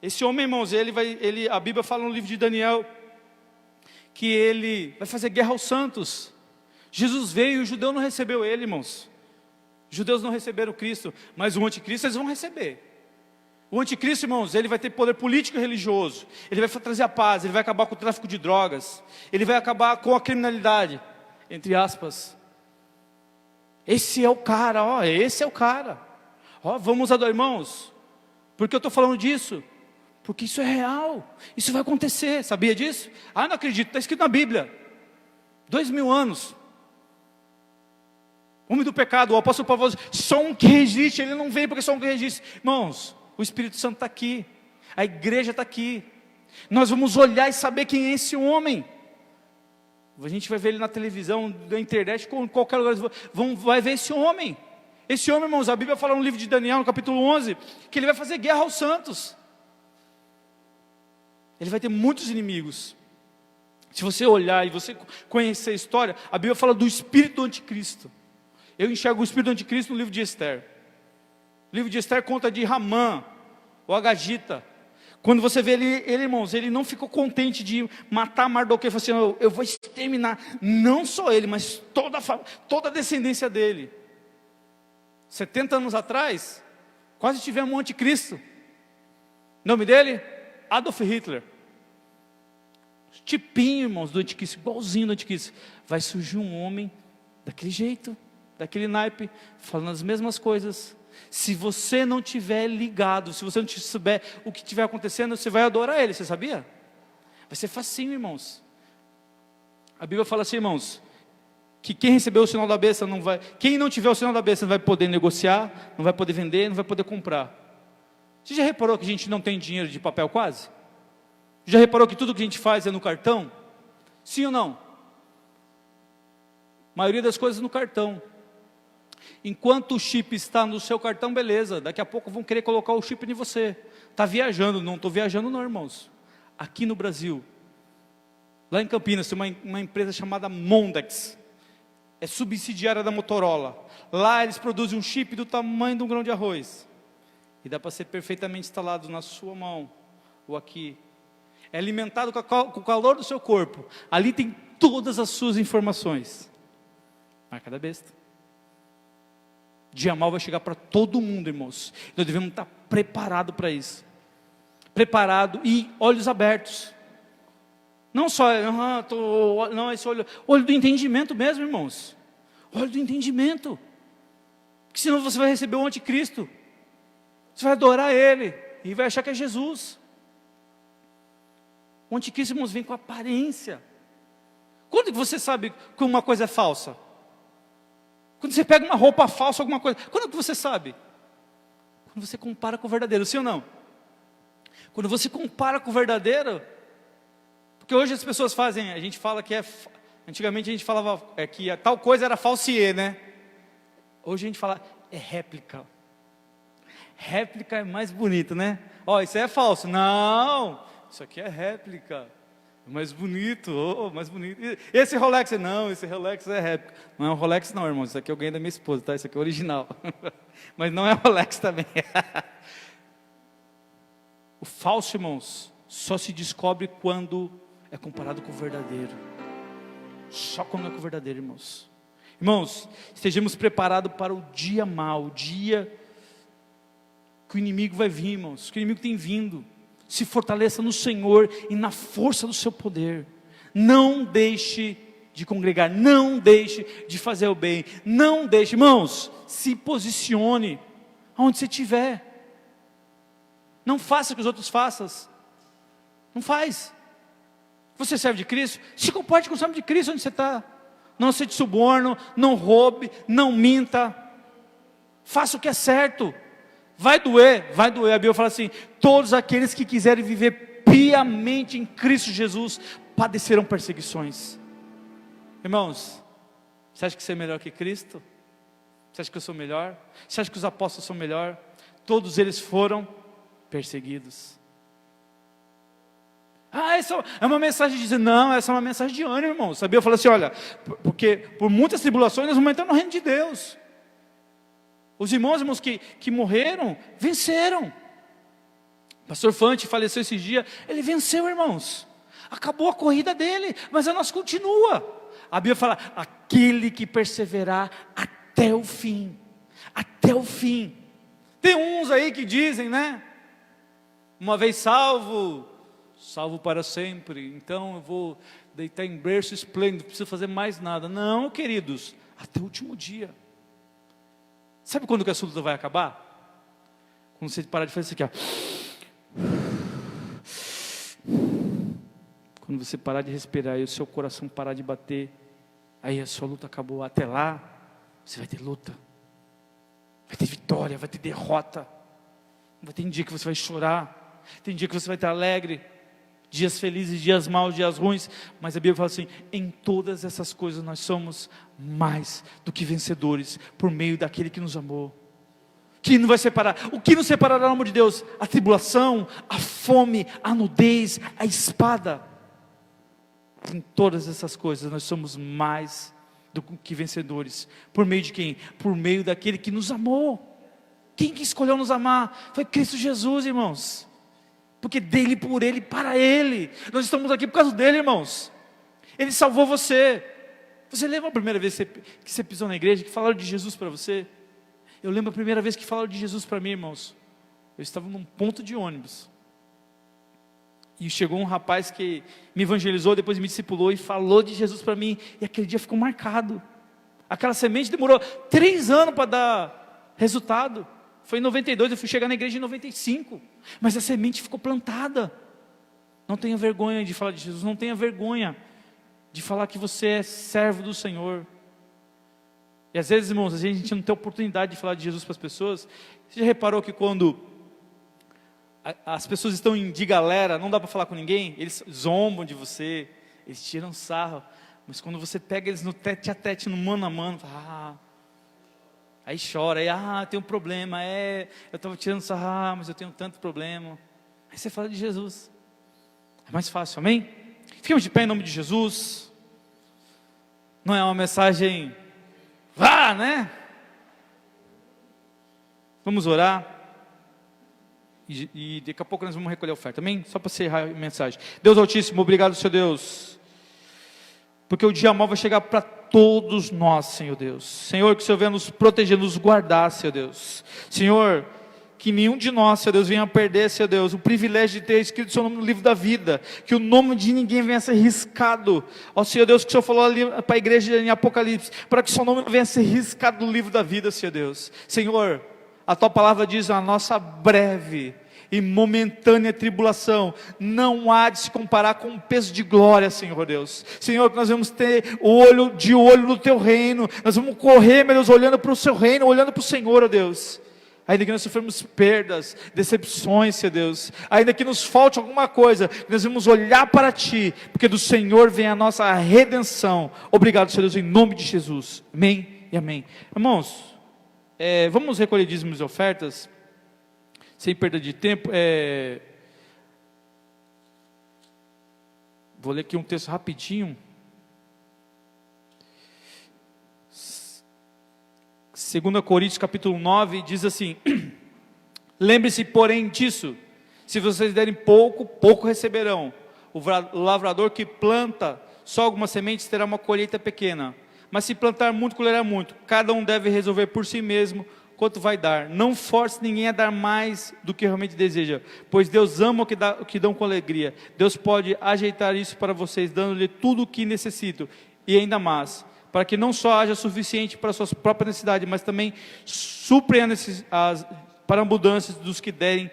Esse homem, irmãos, a Bíblia fala no livro de Daniel, que ele vai fazer guerra aos santos. Jesus veio e o judeu não recebeu ele, irmãos. Os judeus não receberam Cristo, mas o anticristo eles vão receber. O anticristo, irmãos, ele vai ter poder político e religioso. Ele vai trazer a paz, ele vai acabar com o tráfico de drogas. Ele vai acabar com a criminalidade, entre aspas. Esse é o cara, esse é o cara. Vamos adorar, irmãos. Por que eu estou falando disso? Porque isso é real, isso vai acontecer, sabia disso? Não acredito, está escrito na Bíblia, 2000 anos, homem do pecado, o apóstolo Paulo falou, só um que resiste, ele não vem porque só um que resiste. Irmãos, o Espírito Santo está aqui, a igreja está aqui, nós vamos olhar e saber quem é esse homem. A gente vai ver ele na televisão, na internet, em qualquer lugar, vai ver esse homem. Esse homem, irmãos, a Bíblia fala no livro de Daniel, no capítulo 11, que ele vai fazer guerra aos santos. Ele vai ter muitos inimigos. Se você olhar e você conhecer a história, a Bíblia fala do espírito do anticristo. Eu enxergo o espírito do anticristo no livro de Esther. O livro de Esther conta de Ramã, o Agagita. Quando você vê ele, irmãos, ele não ficou contente de matar Mardoqueu. Ele falou assim, eu vou exterminar, não só ele, mas toda a descendência dele. 70 anos atrás, quase tivemos um anticristo. O nome dele? Adolf Hitler. Tipinho, irmãos, do anticristo, igualzinho do anticristo. Vai surgir um homem daquele jeito. daquele naipe, falando as mesmas coisas. Se você não tiver ligado, se você não souber o que estiver acontecendo, você vai adorar ele, você sabia? Vai ser facinho, irmãos. A Bíblia fala assim, irmãos, que quem recebeu o sinal da besta não vai, quem não tiver o sinal da besta não vai poder negociar, não vai poder vender, não vai poder comprar. Você já reparou que a gente não tem dinheiro de papel quase? Já reparou que tudo que a gente faz é no cartão? Sim ou não? A maioria das coisas no cartão. Enquanto o chip está no seu cartão, beleza, daqui a pouco vão querer colocar o chip em você. Está viajando, não estou viajando não, irmãos. Aqui no Brasil, lá em Campinas, tem uma empresa chamada Mondex, é subsidiária da Motorola. Lá eles produzem um chip do tamanho de um grão de arroz, e dá para ser perfeitamente instalado na sua mão, ou aqui. É alimentado com o calor do seu corpo. Ali tem todas as suas informações. Marca da besta. Dia mal vai chegar para todo mundo, irmãos. Nós devemos estar preparados para isso. Preparado e olhos abertos. Não só, não, esse olho do entendimento mesmo, irmãos. Olho do entendimento. Porque senão você vai receber o anticristo. Você vai adorar ele e vai achar que é Jesus. O anticristo, irmãos, vem com aparência. Quando que você sabe que uma coisa é falsa? Quando você pega uma roupa falsa, alguma coisa. Quando que você sabe? Quando você compara com o verdadeiro, sim ou não? Quando você compara com o verdadeiro, porque hoje as pessoas fazem, a gente fala que antigamente a gente falava que tal coisa era falsiê, né? Hoje a gente fala, é réplica. Réplica é mais bonito, né? Ó, isso aí é falso. Não, isso aqui é réplica. Mais bonito, mais bonito. Esse Rolex, não, esse Rolex é réplica. Não é um Rolex não, irmão, isso aqui eu ganhei da minha esposa, tá? Isso aqui é original. Mas não é Rolex também. O falso, irmãos, só se descobre quando é comparado com o verdadeiro. Só quando é com o verdadeiro, irmãos. Irmãos, estejamos preparados para o dia mau, o dia que o inimigo vai vir, irmãos, que o inimigo tem vindo. Se fortaleça no Senhor e na força do seu poder. Não deixe de congregar, não deixe de fazer o bem, não deixe, irmãos, se posicione onde você estiver. Não faça o que os outros façam. Não faz. Você serve de Cristo? Se comporte com o servo de Cristo onde você está. Não seja suborno, não roube, não minta. Faça o que é certo. Vai doer. A Bíblia fala assim, todos aqueles que quiserem viver piamente em Cristo Jesus, padecerão perseguições. Irmãos, você acha que você é melhor que Cristo? Você acha que eu sou melhor? Você acha que os apóstolos são melhor? Todos eles foram perseguidos. Essa é uma mensagem de dizer, não, essa é uma mensagem de ânimo, irmão. Sabia? Eu falo assim, olha, porque por muitas tribulações nós vamos entrar no reino de Deus. Os irmãos que morreram, venceram. Pastor Fante faleceu esse dia, ele venceu, irmãos. Acabou a corrida dele, mas a nossa continua. A Bíblia fala, aquele que perseverar até o fim. Até o fim. Tem uns aí que dizem, né? Uma vez salvo para sempre. Então eu vou deitar em berço esplêndido, não preciso fazer mais nada. Não, queridos, até o último dia. Sabe quando que a sua luta vai acabar? Quando você parar de fazer isso aqui, ó. Quando você parar de respirar e o seu coração parar de bater, aí a sua luta acabou. Até lá, você vai ter luta. Vai ter vitória, vai ter derrota. Vai ter dia que você vai chorar. Tem dia que você vai estar alegre. Dias felizes, dias maus, dias ruins. Mas a Bíblia fala assim, em todas essas coisas nós somos mais do que vencedores, por meio daquele que nos amou. Que não vai separar. O que nos separará do amor de Deus? A tribulação, a fome, a nudez, a espada. Em todas essas coisas nós somos mais do que vencedores. Por meio de quem? Por meio daquele que nos amou. Quem que escolheu nos amar? Foi Cristo Jesus, irmãos. Porque dele, por ele, para ele. Nós estamos aqui por causa dele, irmãos. Ele salvou você. Você lembra a primeira vez que você pisou na igreja, que falaram de Jesus para você? Eu lembro a primeira vez que falaram de Jesus para mim, irmãos. Eu estava num ponto de ônibus. E chegou um rapaz que me evangelizou, depois me discipulou e falou de Jesus para mim. E aquele dia ficou marcado. Aquela semente demorou 3 anos para dar resultado. Foi em 92, eu fui chegar na igreja em 95. Mas a semente ficou plantada. Não tenha vergonha de falar de Jesus. Não tenha vergonha de falar que você é servo do Senhor. E às vezes, irmãos, a gente não tem oportunidade de falar de Jesus para as pessoas. Você já reparou que quando as pessoas estão de galera, não dá para falar com ninguém? Eles zombam de você, eles tiram sarro. Mas quando você pega eles no tete a tete, no mano a mano, aí chora, aí tem um problema, eu estava tirando sarro, mas eu tenho tanto problema. Aí você fala de Jesus. É mais fácil, amém? Fiquemos de pé em nome de Jesus. Não é uma mensagem, né? Vamos orar. E daqui a pouco nós vamos recolher a oferta, amém? Só para encerrar a mensagem. Deus Altíssimo, obrigado, Senhor Deus. Porque o dia mau vai chegar para todos nós, Senhor Deus. Senhor, que o Senhor venha nos proteger, nos guardar, Senhor Deus. Senhor, que nenhum de nós, Senhor Deus, venha perder, Senhor Deus, o privilégio de ter escrito o seu nome no livro da vida. Que o nome de ninguém venha a ser riscado. Ó Senhor Deus, que o Senhor falou ali para a igreja em Apocalipse, para que o seu nome não venha a ser riscado no livro da vida, Senhor Deus. Senhor, a tua palavra diz: a nossa breve e momentânea tribulação não há de se comparar com o peso de glória, Senhor Deus. Senhor, que nós vamos ter olho no teu reino, nós vamos correr, meu Deus, olhando para o seu reino, olhando para o Senhor, ó Deus. Ainda que nós sofremos perdas, decepções, Senhor Deus, ainda que nos falte alguma coisa, nós vamos olhar para Ti, porque do Senhor vem a nossa redenção. Obrigado, Senhor Deus, em nome de Jesus, amém e amém. Irmãos, vamos recolher dízimos e ofertas, sem perda de tempo. Vou ler aqui um texto rapidinho. 2 Coríntios capítulo 9 diz assim: lembre-se, porém, disso: se vocês derem pouco, pouco receberão. O lavrador que planta só algumas sementes terá uma colheita pequena, mas se plantar muito, colherá muito. Cada um deve resolver por si mesmo quanto vai dar. Não force ninguém a dar mais do que realmente deseja, pois Deus ama o que dão com alegria. Deus pode ajeitar isso para vocês, dando-lhe tudo o que necessitam, e ainda mais, para que não só haja suficiente para a sua própria necessidade, mas também suprem para a abundância dos que derem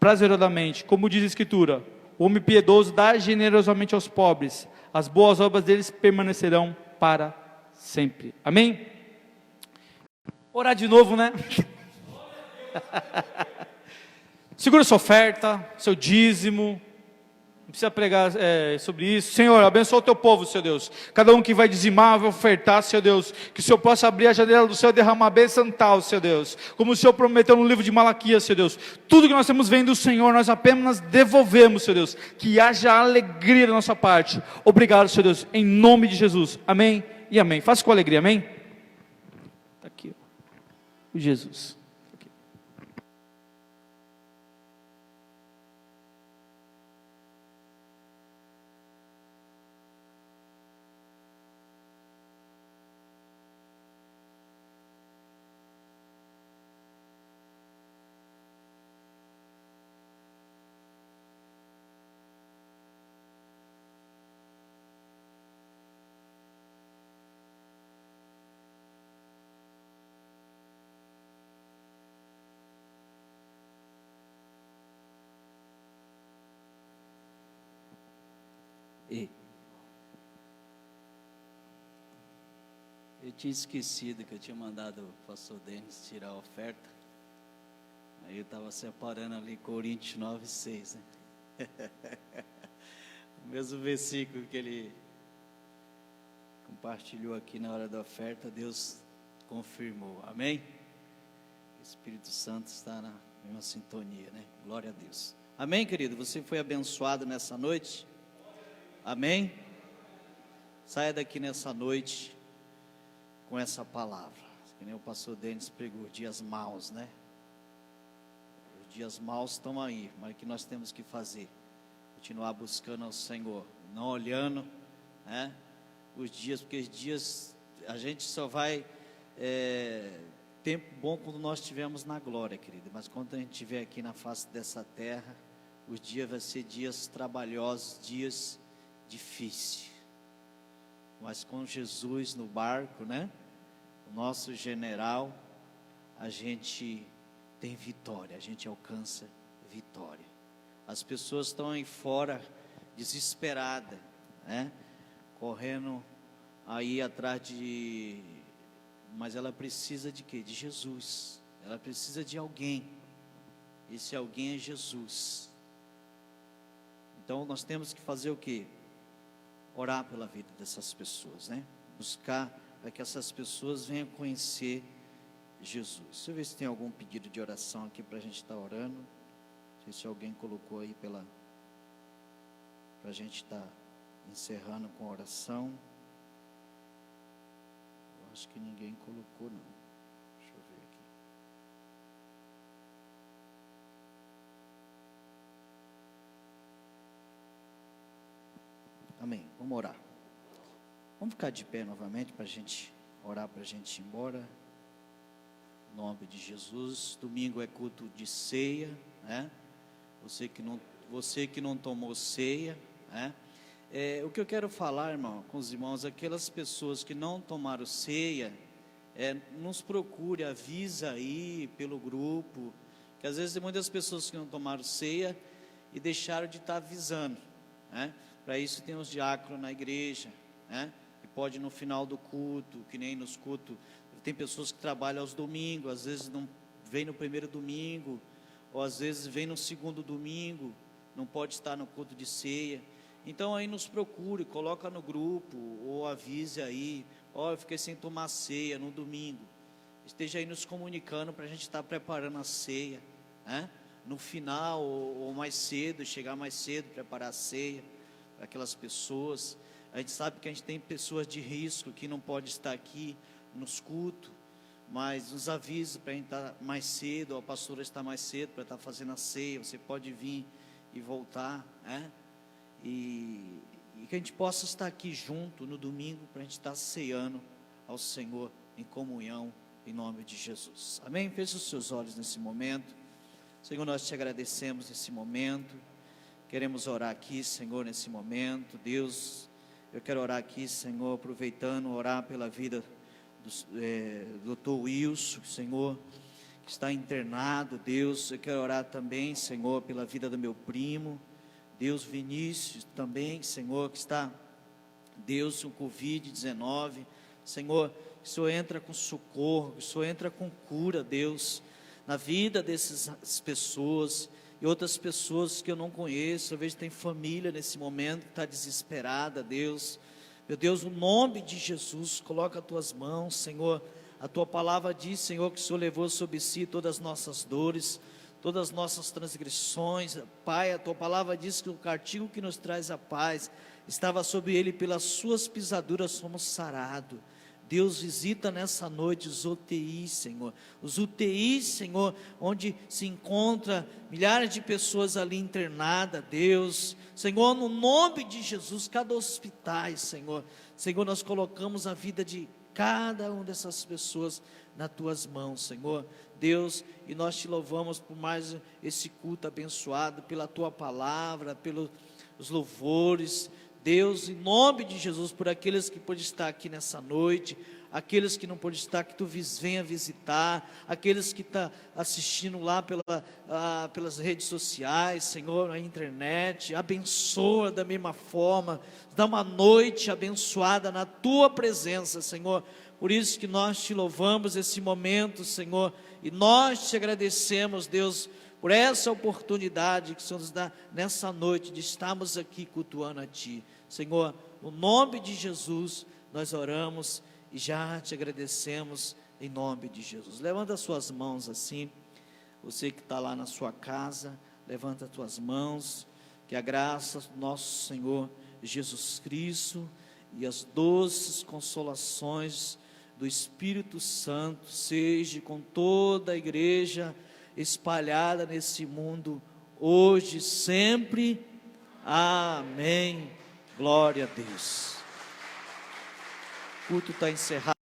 prazerosamente. Como diz a Escritura: o homem piedoso dá generosamente aos pobres, as boas obras deles permanecerão para sempre. Amém? Orar de novo, né? Segura sua oferta, seu dízimo. Não precisa pregar sobre isso. Senhor, abençoa o teu povo, Senhor Deus. Cada um que vai dizimar, vai ofertar, Senhor Deus. Que o Senhor possa abrir a janela do céu e derramar bênção tal, Senhor Deus. Como o Senhor prometeu no livro de Malaquias, Senhor Deus. Tudo que nós temos vem do Senhor, nós apenas devovemos, Senhor Deus. Que haja alegria da nossa parte. Obrigado, Senhor Deus. Em nome de Jesus. Amém e amém. Faça com alegria, amém? Está aqui, o Jesus. Eu tinha esquecido que eu tinha mandado o pastor Denis tirar a oferta. Aí eu estava separando ali Coríntios 9:6, né? O mesmo versículo que ele compartilhou aqui na hora da oferta, Deus confirmou, amém? O Espírito Santo está na mesma sintonia, né? Glória a Deus. Amém, querido? Você foi abençoado nessa noite? Amém? Saia daqui nessa noite com essa palavra, que nem o pastor Denis pregou, dias maus, né? Os dias maus estão aí, mas o que nós temos que fazer? Continuar buscando ao Senhor, não olhando, né? Os dias, porque os dias, a gente só vai tempo bom quando nós estivermos na glória, querido, mas quando a gente estiver aqui na face dessa terra, os dias vão ser dias trabalhosos, dias difíceis. mas com Jesus no barco, né? O nosso general, a gente tem vitória, a gente alcança vitória. As pessoas estão aí fora desesperadas, né? Correndo aí atrás de... Mas ela precisa de quê? De Jesus. Ela precisa de alguém. Esse alguém é Jesus. Então nós temos que fazer o quê? Orar pela vida dessas pessoas, né? Buscar para que essas pessoas venham conhecer Jesus. Deixa eu ver se tem algum pedido de oração aqui para a gente estar orando. Não sei se alguém colocou aí para a gente estar encerrando com a oração. Eu acho que ninguém colocou, não. Deixa eu ver aqui. Amém. Vamos orar. Vamos ficar de pé novamente para a gente orar, para a gente ir embora. Em nome de Jesus. Domingo é culto de ceia, né? Você que não tomou ceia, né? O que eu quero falar, irmão, com os irmãos, aquelas pessoas que não tomaram ceia, nos procure, avisa aí pelo grupo, que às vezes tem muitas pessoas que não tomaram ceia e deixaram de estar avisando, né? Para isso tem os diáconos na igreja, né? Que pode no final do culto, que nem nos cultos, tem pessoas que trabalham aos domingos, às vezes não vem no primeiro domingo, ou às vezes vem no segundo domingo, não pode estar no culto de ceia. Então aí nos procure, coloca no grupo, ou avise aí, eu fiquei sem tomar ceia no domingo. Esteja aí nos comunicando para a gente estar preparando a ceia, né? No final, ou mais cedo, chegar mais cedo, preparar a ceia para aquelas pessoas. A gente sabe que a gente tem pessoas de risco que não pode estar aqui nos cultos, mas nos avisa para a gente estar mais cedo, ou a pastora estar mais cedo para estar fazendo a ceia. Você pode vir e voltar, né? E que a gente possa estar aqui junto no domingo para a gente estar ceando ao Senhor em comunhão, em nome de Jesus. Amém? Feche os seus olhos nesse momento. Senhor, nós te agradecemos nesse momento. Queremos orar aqui, Senhor, nesse momento. Deus, eu quero orar aqui, Senhor, aproveitando, orar pela vida do Dr. Wilson, Senhor, que está internado. Deus, eu quero orar também, Senhor, pela vida do meu primo, Deus, Vinícius também, Senhor, que está, Deus, com Covid-19, Senhor, que o Senhor entra com socorro, que o Senhor entra com cura, Deus, na vida dessas pessoas, e outras pessoas que eu não conheço. Eu vejo que tem família nesse momento que está desesperada, Deus. Meu Deus, no nome de Jesus, coloca as tuas mãos, Senhor. A tua palavra diz, Senhor, que o Senhor levou sobre si todas as nossas dores, todas as nossas transgressões. Pai, a tua palavra diz que o castigo que nos traz a paz estava sobre ele, pelas suas pisaduras somos sarados. Deus, visita nessa noite os UTIs, Senhor, os UTIs, Senhor, onde se encontra milhares de pessoas ali internadas, Deus, Senhor, no nome de Jesus, cada hospital, Senhor, nós colocamos a vida de cada uma dessas pessoas nas tuas mãos, Senhor, Deus, e nós te louvamos por mais esse culto abençoado, pela tua palavra, pelos louvores, Deus, em nome de Jesus, por aqueles que podem estar aqui nessa noite, aqueles que não podem estar, que tu venha visitar, aqueles que estão assistindo lá pelas redes sociais, Senhor, na internet, abençoa da mesma forma, dá uma noite abençoada na tua presença, Senhor. Por isso que nós te louvamos esse momento, Senhor, e nós te agradecemos, Deus, por essa oportunidade que o Senhor nos dá nessa noite de estarmos aqui cultuando a Ti. Senhor, no nome de Jesus, nós oramos e já te agradecemos em nome de Jesus. Levanta as suas mãos assim, você que está lá na sua casa, levanta as tuas mãos, que a graça do nosso Senhor Jesus Cristo e as doces consolações do Espírito Santo seja com toda a igreja espalhada nesse mundo, hoje, sempre, amém, glória a Deus. O culto está encerrado.